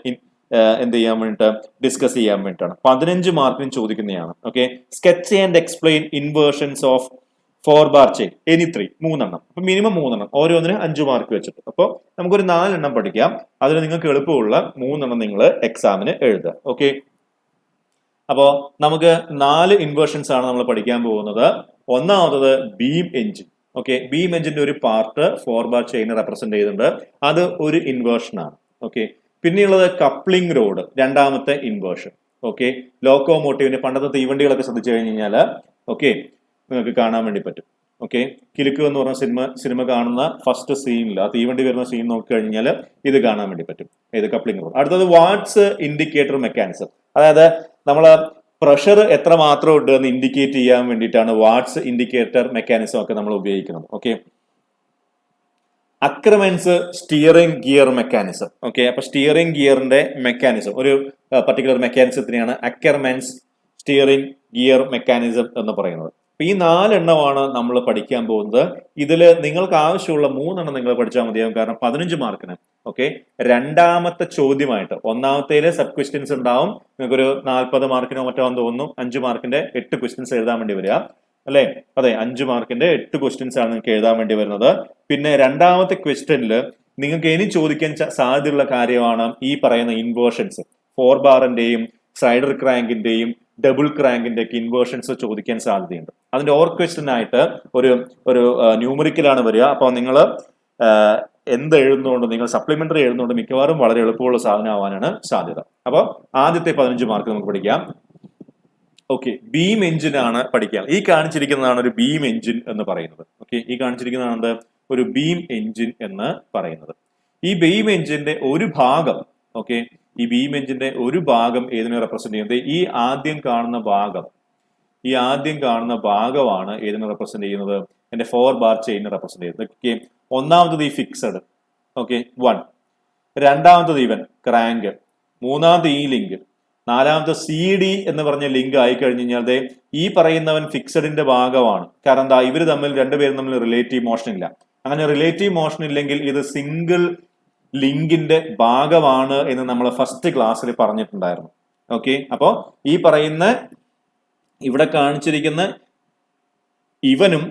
എന്ത് ചെയ്യാൻ വേണ്ടിയിട്ട് ഡിസ്കസ് ചെയ്യാൻ വേണ്ടിയിട്ടാണ്. 15 മാർക്കിന് ചോദിക്കുന്നതാണ്. Sketch and explain inversions of 4 bar chain any 3 3 അപ്പൊ മിനിമം 3 ഓരോന്നിന് 5 മാർക്ക് വെച്ചിട്ട്. അപ്പോൾ നമുക്കൊരു 4 പഠിക്കാം. അതിൽ നിങ്ങൾക്ക് എളുപ്പമുള്ള 3 നിങ്ങൾ എക്സാമിന് എഴുതുക. അപ്പോ നമുക്ക് 4 ഇൻവേർഷൻസ് ആണ് നമ്മൾ പഠിക്കാൻ പോകുന്നത്. ഒന്നാമത്തത് ബീം എഞ്ചിൻ. ബീം എഞ്ചിന്റെ ഒരു പാർട്ട് 4 ബാർ ചെയിൻ റെപ്രസെന്റ് ചെയ്യുന്നുണ്ട്, അത് ഒരു ഇൻവേർഷൻ ആണ്. പിന്നെയുള്ളത് കപ്ലിംഗ് റോഡ്, രണ്ടാമത്തെ ഇൻവേർഷൻ. ലോക്കോമോട്ടീവിന്റെ പണ്ടത്തെ തീവണ്ടികളൊക്കെ ശ്രദ്ധിച്ചു കഴിഞ്ഞാൽ നിങ്ങൾക്ക് കാണാൻ വേണ്ടി പറ്റും. കിലുക്ക് എന്ന് പറഞ്ഞ സിനിമ കാണുന്ന ഫസ്റ്റ് സീനിൽ ആ തീവണ്ടി വരുന്ന സീൻ നോക്കി കഴിഞ്ഞാൽ ഇത് കാണാൻ വേണ്ടി പറ്റും. ഇത് കപ്ലിംഗ് റോഡ്. അടുത്തത് വാട്ട്സ് ഇൻഡിക്കേറ്റർ മെക്കാനിസം, അതായത് നമ്മൾ പ്രഷർ എത്ര മാത്രം ഉണ്ട് എന്ന് ഇൻഡിക്കേറ്റ് ചെയ്യാൻ വേണ്ടിയിട്ടാണ് വാട്ട്സ് ഇൻഡിക്കേറ്റർ മെക്കാനിസം ഒക്കെ നമ്മൾ ഉപയോഗിക്കുന്നത്. അക്രമെൻസ് സ്റ്റിയറിംഗ് ഗിയർ മെക്കാനിസം. അപ്പൊ സ്റ്റിയറിംഗ് ഗിയറിന്റെ മെക്കാനിസം, ഒരു പർട്ടിക്കുലർ മെക്കാനിസത്തിനെയാണ് അക്കർമെൻസ് സ്റ്റിയറിംഗ് ഗിയർ മെക്കാനിസം എന്ന് പറയുന്നത്. ഈ 4 നമ്മൾ പഠിക്കാൻ പോകുന്നത്. ഇതിൽ നിങ്ങൾക്ക് ആവശ്യമുള്ള 3 നിങ്ങൾ പഠിച്ചാൽ മതിയാകും. കാരണം 15 മാർക്കിന് രണ്ടാമത്തെ ചോദ്യമായിട്ട്, ഒന്നാമത്തേല് സബ് ക്വസ്റ്റ്യൻസ് ഉണ്ടാവും. നിങ്ങൾക്കൊരു 40 മാർക്കിനോ മറ്റോ തോന്നുന്നു 5 മാർക്കിന്റെ 8 ക്വസ്റ്റ്യൻസ് എഴുതാൻ വേണ്ടി വരിക അല്ലെ? അതെ, 5 മാർക്കിന്റെ 8 ക്വസ്റ്റ്യൻസ് ആണ് നിങ്ങൾക്ക് എഴുതാൻ വേണ്ടി വരുന്നത്. പിന്നെ രണ്ടാമത്തെ ക്വസ്റ്റ്യനിൽ നിങ്ങൾക്ക് ഇനി ചോദിക്കാൻ സാധ്യതയുള്ള കാര്യമാണ് ഈ പറയുന്ന ഇൻവേർഷൻസ്. 4 ബാറിന്റെയും സ്ലൈഡർ ക്രാങ്കിന്റെയും ഡബിൾ ക്രാങ്കിന്റെ ഒക്കെ ഇൻവേർഷൻസ് ചോദിക്കാൻ സാധ്യതയുണ്ട്. അതിന്റെ ഓർ ക്വസ്റ്റ്യൻ ആയിട്ട് ഒരു ന്യൂമറിക്കലാണ് വരിക. അപ്പൊ നിങ്ങൾ എന്ത് എഴുതുന്നുണ്ട്, നിങ്ങൾ സപ്ലിമെന്ററി എഴുതുന്നുണ്ട്, മിക്കവാറും വളരെ എളുപ്പമുള്ള സാധനമാവാനാണ് സാധ്യത. അപ്പൊ ആദ്യത്തെ 15 മാർക്ക് നമുക്ക് പഠിക്കാം. ബീം എഞ്ചിൻ ആണ് പഠിക്കാം. ഈ കാണിച്ചിരിക്കുന്നതാണ് ഒരു ബീം എഞ്ചിൻ എന്ന് പറയുന്നത്. ഈ കാണിച്ചിരിക്കുന്നതാണ് ഒരു ബീം എഞ്ചിൻ എന്ന് പറയുന്നത്. ഈ ബീം എഞ്ചിന്റെ ഒരു ഭാഗം ഈ ബീം എഞ്ചിന്റെ ഒരു ഭാഗം ഏതിനെ റെപ്രസെന്റ് ചെയ്യുന്നത്? ഈ ആദ്യം കാണുന്ന ഭാഗമാണ് ഏതിനെ റെപ്രസെന്റ് ചെയ്യുന്നത്? എന്റെ 4 ബാർ ചെയിനെ റെപ്രസെന്റ് ചെയ്യുന്നത്. ഒന്നാമത്തത് ഈ ഫിക്സഡ് 1, രണ്ടാമത്തത് ഇവൻ ക്രാങ്ക്, മൂന്നാമത് ഈ ലിങ്ക്, നാലാമത്തെ CD എന്ന് പറഞ്ഞ ലിങ്ക് ആയി കഴിഞ്ഞു കഴിഞ്ഞാൽ ഈ പറയുന്നവൻ ഫിക്സഡിന്റെ ഭാഗമാണ്. കാരണം എന്താ, ഇവർ രണ്ടുപേരും തമ്മിൽ റിലേറ്റീവ് മോഷൻ ഇല്ല. അങ്ങനെ റിലേറ്റീവ് മോഷൻ ഇല്ലെങ്കിൽ ഇത് സിംഗിൾ ലിങ്കിന്റെ ഭാഗമാണ് എന്ന് നമ്മൾ ഫസ്റ്റ് ക്ലാസ്സിൽ പറഞ്ഞിട്ടുണ്ടായിരുന്നു. അപ്പോ ഈ പറയുന്ന ഇവിടെ കാണിച്ചിരിക്കുന്ന ഇവനും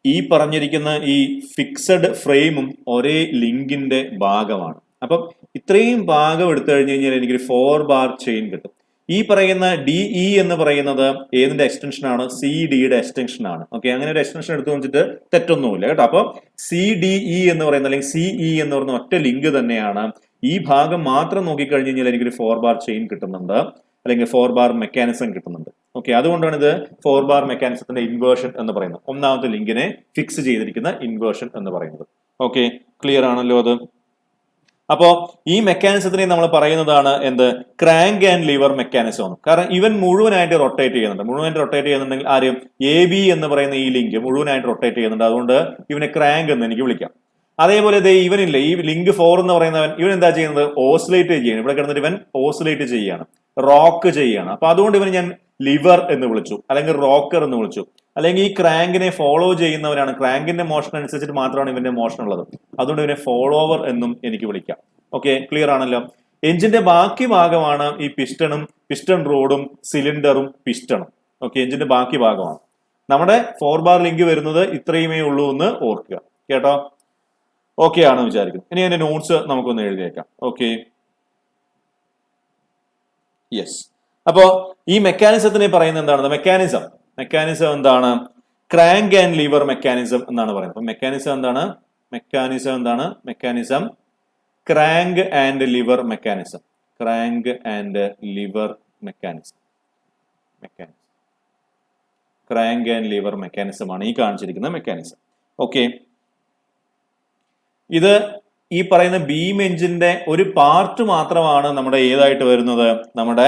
ഈ പറഞ്ഞിരിക്കുന്ന ഈ ഫിക്സഡ് ഫ്രെയിമും ഒരേ ലിങ്കിന്റെ ഭാഗമാണ്. അപ്പം ഇത്രയും ഭാഗം എടുത്തു കഴിഞ്ഞു കഴിഞ്ഞാൽ എനിക്കൊരു 4 ബാർ ചെയിൻ കിട്ടും. ഈ പറയുന്ന DE എന്ന് പറയുന്നത് ഏതിന്റെ എക്സ്റ്റൻഷൻ ആണ്? CDയുടെ എക്സ്റ്റൻഷൻ ആണ്. അങ്ങനെ ഒരു എക്സ്റ്റൻഷൻ എടുത്തു വെച്ചിട്ട് തെറ്റൊന്നുമില്ല കേട്ടോ. അപ്പൊ CDE എന്ന് പറയുന്ന അല്ലെങ്കിൽ CE എന്ന് പറയുന്ന ഒറ്റ ലിങ്ക് തന്നെയാണ്. ഈ ഭാഗം മാത്രം നോക്കിക്കഴിഞ്ഞു കഴിഞ്ഞാൽ എനിക്കൊരു 4 ബാർ ചെയിൻ കിട്ടുന്നുണ്ട്, അല്ലെങ്കിൽ 4 ബാർ മെക്കാനിസം കിട്ടുന്നുണ്ട്. അതുകൊണ്ടാണ് ഇത് 4 ബാർ മെക്കാനിസത്തിന്റെ ഇൻവേർഷൻ എന്ന് പറയുന്നത്. ഒന്നാമത്തെ ലിങ്കിനെ ഫിക്സ് ചെയ്തിരിക്കുന്ന ഇൻവേർഷൻ എന്ന് പറയുന്നത്. ക്ലിയർ ആണല്ലോ അത്? അപ്പോ ഈ മെക്കാനിസത്തിനെ നമ്മൾ പറയുന്നതാണ് എന്ത്? ക്രാങ്ക് ആൻഡ് ലിവർ മെക്കാനിസം ആണ്. കാരണം ഇവൻ മുഴുവനായിട്ട് റൊട്ടേറ്റ് ചെയ്യുന്നുണ്ടെങ്കിൽ ആരും AB എന്ന് പറയുന്ന ഈ ലിങ്ക് മുഴുവനായിട്ട് റൊട്ടേറ്റ് ചെയ്യുന്നുണ്ട്. അതുകൊണ്ട് ഇവനെ ക്രാങ്ക് എന്ന് എനിക്ക് വിളിക്കാം. അതേപോലെ ഇവനില്ല, ഈ ലിങ്ക് 4 എന്ന് പറയുന്നവൻ, ഇവൻ എന്താ ചെയ്യുന്നത്? ഓസിലേറ്റ് ചെയ്യാണ്. ഇവിടെ കിടന്നിട്ട് ഇവൻ ഓസിലേറ്റ് ചെയ്യാണ്, റോക്ക് ചെയ്യാണ്. അപ്പൊ അതുകൊണ്ട് ഇവന് ഞാൻ ലിവർ എന്ന് വിളിച്ചു, അല്ലെങ്കിൽ റോക്കർ എന്ന് വിളിച്ചു. അല്ലെങ്കിൽ ഈ ക്രാങ്കിനെ ഫോളോ ചെയ്യുന്നവരാണ്, ക്രാങ്കിന്റെ മോഷൻ അനുസരിച്ചിട്ട് മാത്രമാണ് ഇവന്റെ മോഷൻ ഉള്ളത്. അതുകൊണ്ട് ഇവനെ ഫോളോവർ എന്നും എനിക്ക് വിളിക്കാം. ക്ലിയർ ആണല്ലോ? എഞ്ചിന്റെ ബാക്കി ഭാഗമാണ് ഈ പിസ്റ്റൺ റോഡും സിലിണ്ടറും പിസ്റ്റണും. എഞ്ചിന്റെ ബാക്കി ഭാഗമാണ്. നമ്മുടെ 4 ബാർ ലിങ്ക് വരുന്നത് ഇത്രയുമേ ഉള്ളൂ എന്ന് ഓർക്കുക കേട്ടോ. ആണെന്ന് വിചാരിക്കുന്നു. ഇനി അതിന്റെ നോട്ട്സ് നമുക്കൊന്ന് എഴുതിയേക്കാം. യെസ്. അപ്പോ ഈ മെക്കാനിസത്തിനെ പറയുന്നത് എന്താണ്? മെക്കാനിസം എന്താണ്? ക്രാങ്ക് ആൻഡ് ലിവർ മെക്കാനിസം എന്നാണ് പറയുന്നത്. മെക്കാനിസം എന്താണ്? Crank and liver mechanism. Crank and liver mechanism ആണ് ഈ കാണിച്ചിരിക്കുന്ന മെക്കാനിസം. ഇത് ഈ പറയുന്ന ബീം എഞ്ചിന്റെ ഒരു പാർട്ട് മാത്രമാണ് നമ്മുടെ ഏതായിട്ട് വരുന്നത്? നമ്മുടെ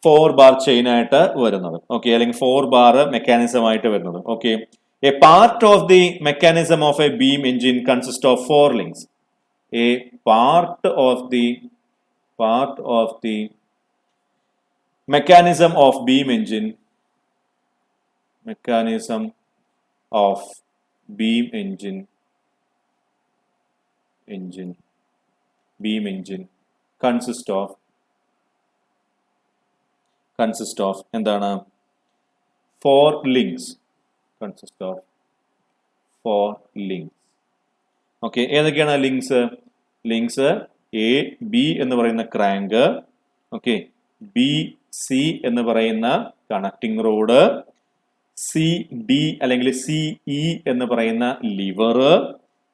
4 ബാർ ചെയിൻ ആയിട്ട് വരുന്നത്. അല്ലെങ്കിൽ 4 ബാർ മെക്കാനിസം ആയിട്ട് വരുന്നത്. A part of the mechanism of a beam engine consists of 4 links. A part of the mechanism of beam engine consists of എന്താണ് 4 links. Consists of 4 links. Okay, ഏതൊക്കെയാണ് links? A B എന്ന് പറയുന്ന crank, okay, B C എന്ന് പറയുന്ന connecting road, C D അല്ലെങ്കിൽ C E എന്ന് പറയുന്ന liver,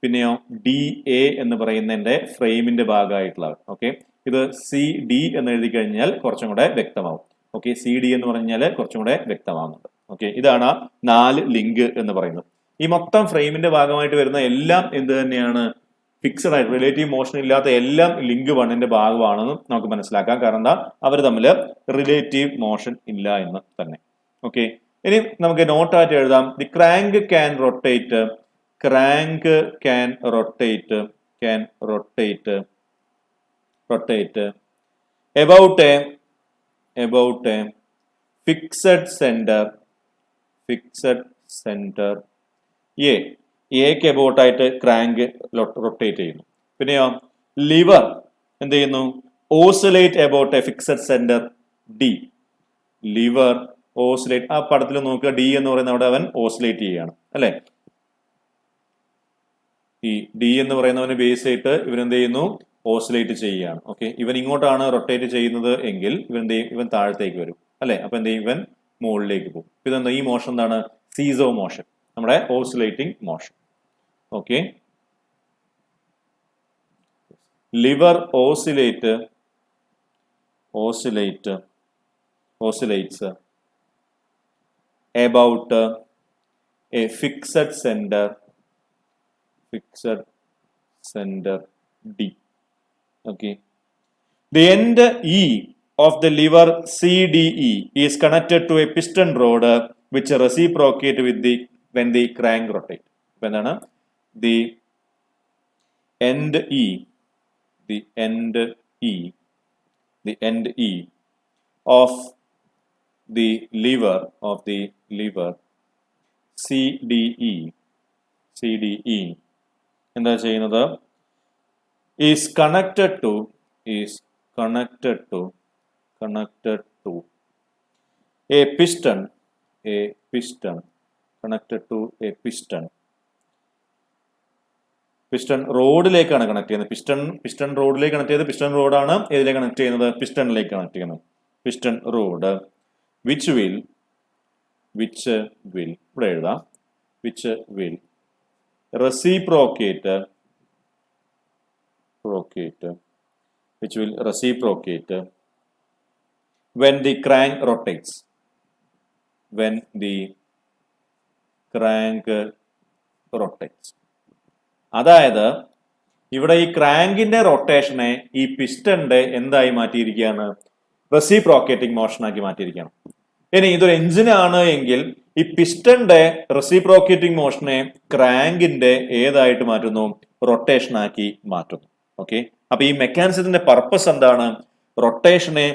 പിന്നെയോ ഡി എ എന്ന് പറയുന്നതിന്റെ ഫ്രെയിമിന്റെ ഭാഗമായിട്ടുള്ള. ഓക്കെ, ഇത് സി ഡി എന്ന് എഴുതി കഴിഞ്ഞാൽ കുറച്ചും കൂടെ വ്യക്തമാവും. ഓക്കെ, സി ഡി എന്ന് പറഞ്ഞാൽ കുറച്ചും കൂടെ വ്യക്തമാവുന്നുണ്ട്. ഓക്കെ, ഇതാണ് 4 ലിങ്ക് എന്ന് പറയുന്നത്. ഈ മൊത്തം ഫ്രെയിമിന്റെ ഭാഗമായിട്ട് വരുന്ന എല്ലാം എന്ത് തന്നെയാണ്? ഫിക്സഡ് ആയിട്ട് റിലേറ്റീവ് മോഷൻ ഇല്ലാത്ത എല്ലാം ലിങ്ക് 1ന്റെ ഭാഗമാണെന്ന് നമുക്ക് മനസ്സിലാക്കാം. കാരണം എന്താ? അവർ തമ്മിൽ റിലേറ്റീവ് മോഷൻ ഇല്ല എന്ന് തന്നെ. ഓക്കെ, ഇനി നമുക്ക് നോട്ടായിട്ട് എഴുതാം. The crank can rotate about a fixed center എക്ക് എബൌട്ട് ആയിട്ട് ക്രാങ്ക് റൊട്ടേറ്റ് ചെയ്യുന്നു. പിന്നെയോ ലിവർ എന്ത് ചെയ്യുന്നു? Oscillate about A fixed centre D. Liver oscillate, ആ പടത്തിൽ നോക്കുക, ഡി എന്ന് പറയുന്ന അവിടെ അവൻ ഓസിലേറ്റ് ചെയ്യുകയാണ് അല്ലെ. ഈ ഡി എന്ന് പറയുന്നവന് ബേസ് ആയിട്ട് ഇവൻ എന്ത് ചെയ്യുന്നു? ഓസിലേറ്റ് ചെയ്യുകയാണ്. ഓക്കെ, ഇവൻ ഇങ്ങോട്ടാണ് റൊട്ടേറ്റ് ചെയ്യുന്നത് എങ്കിൽ ഇവൻ താഴത്തേക്ക് വരും അല്ലെ. അപ്പൊ എന്ത് ചെയ്യും? ഇവൻ മുകളിലേക്ക് പോകും. ഇതെന്താ? ഈ മോഷൻ എന്താണ്? സീസോ മോഷൻ, നമ്മുടെ oscillating motion. Okay, liver oscillates about a fixed center D. Okay, the end E of the lever CDE is connected to a piston rod which reciprocate with when the crank rotates. എന്താണ്? the end E of the lever CDE എന്താ ചെയ്യുന്നത്? is connected to a piston റോഡിലേക്കാണ് connect ചെയ്യുന്നത്. Piston റോഡിലേക്ക് connect ചെയ്ത് piston റോഡാണ് ഏതിലേക്ക് connect ചെയ്യുന്നത്? പിസ്റ്റണിലേക്ക് കണക്ട് ചെയ്യുന്നത്. പിസ്റ്റൺ റോഡ് which will ഇവിടെ എഴുതാം, which will reciprocate when the crank rotates. അതായത് ഇവിടെ ഈ ക്രാങ്കിന്റെ റൊട്ടേഷനെ ഈ പിസ്റ്റന്റെ എന്തായി മാറ്റിയിരിക്കുകയാണ്? റെസിപ്രോക്കേറ്റിംഗ് മോഷനാക്കി മാറ്റിയിരിക്കുകയാണ്. ഇനി ഇതൊരു എഞ്ചിനാണ് എങ്കിൽ ഈ പിസ്റ്റന്റെ റെസിപ്രോക്കേറ്റിംഗ് മോഷനെ ക്രാങ്കിന്റെ ഏതായിട്ട് മാറ്റുന്നു? റൊട്ടേഷനാക്കി മാറ്റുന്നു. ഓക്കെ, അപ്പൊ ഈ മെക്കാനിസത്തിന്റെ പർപ്പസ് എന്താണ്? റൊട്ടേഷനെ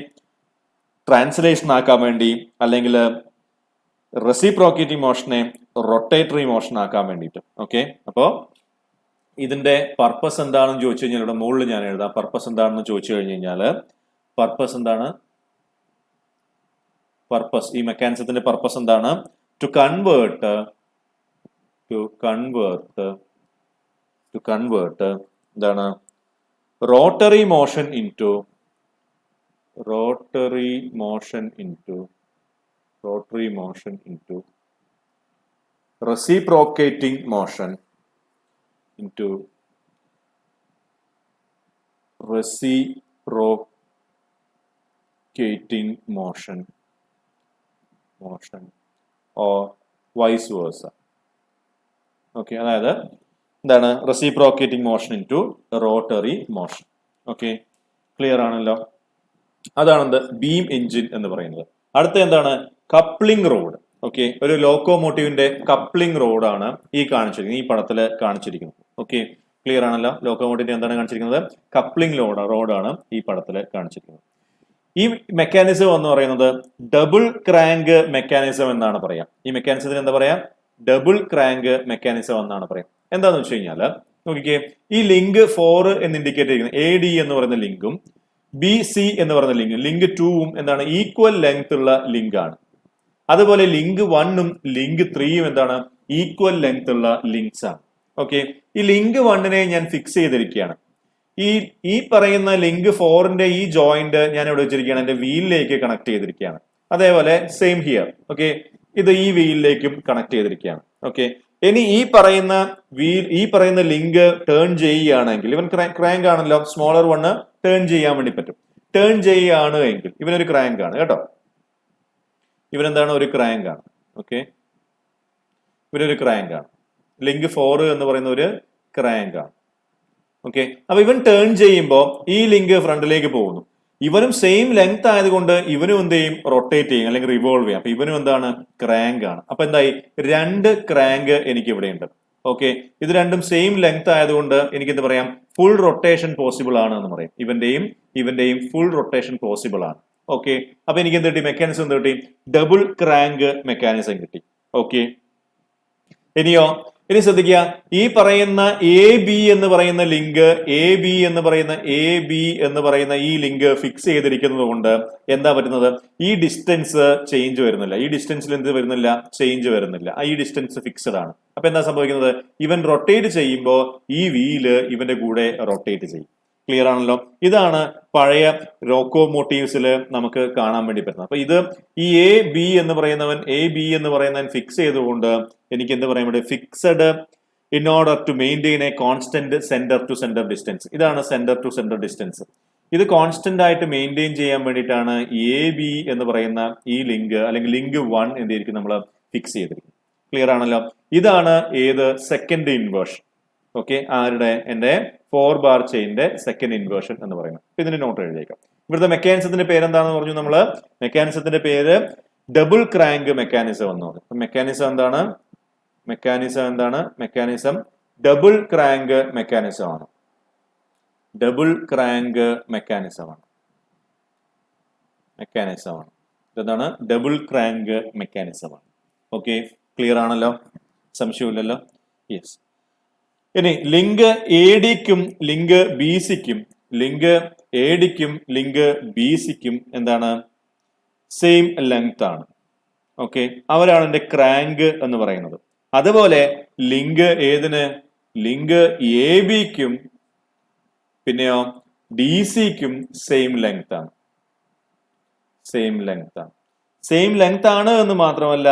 ട്രാൻസ്ലേഷൻ ആക്കാൻ വേണ്ടി, അല്ലെങ്കിൽ റെസിപ്രോക്കേറ്റിംഗ് മോഷനെ റൊട്ടേറ്ററി മോഷൻ ആക്കാൻ വേണ്ടിയിട്ട്. ഓക്കെ, അപ്പോ ഇതിന്റെ പർപ്പസ് എന്താണെന്ന് ചോദിച്ചു കഴിഞ്ഞാൽ ഇവിടെ മുകളിൽ ഞാൻ എഴുതാം. പർപ്പസ് എന്താണെന്ന് ചോദിച്ചു കഴിഞ്ഞു കഴിഞ്ഞാൽ പർപ്പസ് എന്താണ്? ഈ മെക്കാനിസത്തിന്റെ പർപ്പസ് എന്താണ്? ടു കൺവേർട്ട് എന്താണ്? Rotary motion into reciprocating motion into reciprocating motion or vice versa. Okay, അതായത് എന്താണ്? Reciprocating motion into rotary motion. Okay, clear ആണല്ലോ? അതാണ് ബീം എഞ്ചിൻ എന്ന് പറയുന്നത്. അടുത്ത എന്താണ്? Coupling road. ഓക്കെ, ഒരു ലോക്കോമോട്ടീവിന്റെ കപ്ലിംഗ് റോഡാണ് ഈ കാണിച്ചിരിക്കുന്നത്, ഈ പടത്തിൽ കാണിച്ചിരിക്കുന്നത്. ഓക്കെ, ക്ലിയർ ആണല്ലോ? ലോക്കോമോട്ടീവിന്റെ എന്താണ് കാണിച്ചിരിക്കുന്നത്? കപ്ലിംഗ് റോഡാണ് ഈ പടത്തിൽ കാണിച്ചിരിക്കുന്നത്. ഈ മെക്കാനിസം എന്ന് പറയുന്നത് ഡബിൾ ക്രാങ്ക് മെക്കാനിസം എന്നാണ് പറയാം. ഈ മെക്കാനിസത്തിന് എന്താ പറയാ? ഡബിൾ ക്രാങ്ക് മെക്കാനിസം എന്നാണ് പറയാം. എന്താന്ന് വെച്ച് കഴിഞ്ഞാൽ നോക്കിക്കേ, ഈ ലിങ്ക് 4 എന്ന് ഇൻഡിക്കേറ്റ് ചെയ്യുന്നത് AD എന്ന് പറയുന്ന ലിങ്കും BC എന്ന് പറയുന്ന ലിങ്ക് 2ഉം എന്താണ്? ഈക്വൽ ലെങ്ത് ഉള്ള ലിങ്ക് ആണ്. അതുപോലെ ലിങ്ക് 1ഉം ലിങ്ക് 3ഉം എന്താണ്? ഈക്വൽ ലെങ്ത് ഉള്ള ലിങ്ക്സ് ആണ്. ഓക്കെ, ഈ ലിങ്ക് 1നെ ഞാൻ ഫിക്സ് ചെയ്തിരിക്കുകയാണ്. ഈ പറയുന്ന ലിങ്ക് 4ന്റെ ഈ ജോയിന്റ് ഞാൻ ഇവിടെ വെച്ചിരിക്കുകയാണ്, എന്റെ വീലിലേക്ക് കണക്ട് ചെയ്തിരിക്കുകയാണ്. അതേപോലെ സെയിം ഹിയർ. ഓക്കെ, ഇത് ഈ വീലിലേക്കും കണക്ട് ചെയ്തിരിക്കുകയാണ്. ഓക്കെ, ഇനി ഈ പറയുന്ന ലിങ്ക് ടേൺ ചെയ്യുകയാണെങ്കിൽ, ഇവൻ ക്രാങ്ക് ആണല്ലോ, സ്മോളർ വണ് ടേൺ ചെയ്യാൻ വേണ്ടി പറ്റും. ടേൺ ചെയ്യുകയാണ് എങ്കിൽ ഇവനൊരു ക്രാങ്ക് ആണ് കേട്ടോ. ഇവനെന്താണ്? ഒരു ക്രാങ്ക് ആണ്. ഓക്കെ, ഇവനൊരു ക്രാങ്ക് ആണ്. ലിങ്ക് 4 എന്ന് പറയുന്ന ഒരു ക്രാങ്ക് ആണ്. ഓക്കെ, അപ്പൊ ഇവൻ ടേൺ ചെയ്യുമ്പോൾ ഈ ലിങ്ക് ഫ്രണ്ടിലേക്ക് പോകുന്നു. ഇവനും സെയിം ലെങ്ത് ആയതുകൊണ്ട് ഇവനും എന്ത് ചെയ്യും? റൊട്ടേറ്റ് ചെയ്യും അല്ലെങ്കിൽ റിവോൾവ് ചെയ്യും. അപ്പൊ ഇവനും എന്താണ്? ക്രാങ്ക് ആണ്. അപ്പൊ എന്തായി? 2 ക്രാങ്ക് എനിക്ക് ഇവിടെ ഉണ്ട്. ഓക്കെ, ഇത് രണ്ടും സെയിം ലെങ്ത് ആയതുകൊണ്ട് എനിക്ക് എന്ത് പറയാം? ഫുൾ റൊട്ടേഷൻ പോസിബിൾ ആണ് എന്ന് പറയും. ഇവന്റെയും ഫുൾ റൊട്ടേഷൻ പോസിബിൾ ആണ്. ഓക്കെ, അപ്പൊ എനിക്ക് എന്ത് കിട്ടി? മെക്കാനിസം എന്ത് കിട്ടി? ഡബിൾ ക്രാങ്ക് മെക്കാനിസം കിട്ടി. ഓക്കെ, ഇനി ശ്രദ്ധിക്കുക, ഈ പറയുന്ന AB എന്ന് പറയുന്ന ഈ ലിങ്ക് ഫിക്സ് ചെയ്തിരിക്കുന്നത് കൊണ്ട് എന്താ പറ്റുന്നത്? ഈ ഡിസ്റ്റൻസ് ചേഞ്ച് വരുന്നില്ല. ഈ ഡിസ്റ്റൻസിൽ എന്ത് വരുന്നില്ല? ചേഞ്ച് വരുന്നില്ല. ഈ ഡിസ്റ്റൻസ് ഫിക്സഡ് ആണ്. അപ്പൊ എന്താ സംഭവിക്കുന്നത്? ഇവൻ റൊട്ടേറ്റ് ചെയ്യുമ്പോൾ ഈ വീല് ഇവന്റെ കൂടെ റൊട്ടേറ്റ് ചെയ്യും. ക്ലിയർ ആണല്ലോ? ഇതാണ് പഴയ ലോക്കോമോട്ടീവ്സിൽ നമുക്ക് കാണാൻ വേണ്ടി പറ്റുന്നത്. അപ്പൊ ഇത് ഈ AB എന്ന് പറയുന്നവൻ ഫിക്സ് ചെയ്തുകൊണ്ട് എനിക്ക് എന്ത് പറയാൻ വേണ്ടി? Fixed in order to maintain a constant centre to centre distance. ഇതാണ് സെന്റർ ടു സെന്റർ ഡിസ്റ്റൻസ്. ഇത് കോൺസ്റ്റന്റ് ആയിട്ട് മെയിൻറ്റെയിൻ ചെയ്യാൻ വേണ്ടിയിട്ടാണ് AB എന്ന് പറയുന്ന ഈ ലിങ്ക് അല്ലെങ്കിൽ ലിങ്ക് 1 എന്തായിരിക്കും നമ്മൾ ഫിക്സ് ചെയ്തിരിക്കുന്നത്. ക്ലിയർ ആണല്ലോ? ഇതാണ് ഏത്? Second inversion. ഓക്കെ, ആരുടെ? എന്റെ 4 ബാർ ചെയിന്റെ സെക്കൻഡ് ഇൻവേർഷൻ എന്ന് പറയുന്നത്. ഇതിന്റെ നോട്ട് എഴുതിയേക്കാം. ഇവിടുത്തെ മെക്കാനിസത്തിന്റെ പേര് എന്താണെന്ന് പറഞ്ഞു നമ്മള്? മെക്കാനിസത്തിന്റെ പേര് ഡബിൾ ക്രാങ്ക് മെക്കാനിസം എന്ന് പറഞ്ഞു. മെക്കാനിസം എന്താണ്? മെക്കാനിസം ഡബിൾ ക്രാങ്ക് മെക്കാനിസം ആണ്. ഡബിൾ ക്രാങ്ക് മെക്കാനിസമാണ്. ഇതാണ് ഡബിൾ ക്രാങ്ക് മെക്കാനിസമാണ്. ഓക്കെ, ക്ലിയർ ആണല്ലോ? സംശയമില്ലല്ലോ? യെസ്. ഇനി ലിങ്ക് ADക്കും ലിങ്ക് BCക്കും എന്താണ്? സെയിം ലെങ്ത് ആണ്. ഓക്കെ, അവരാണ് എന്റെ ക്രാങ്ക് എന്ന് പറയുന്നത്. അതുപോലെ ലിങ്ക് ലിങ്ക് ABക്കും പിന്നെയോ DCക്കും സെയിം ലെങ്ത് ആണ്. സെയിം ലെങ്ത് ആണ് എന്ന് മാത്രമല്ല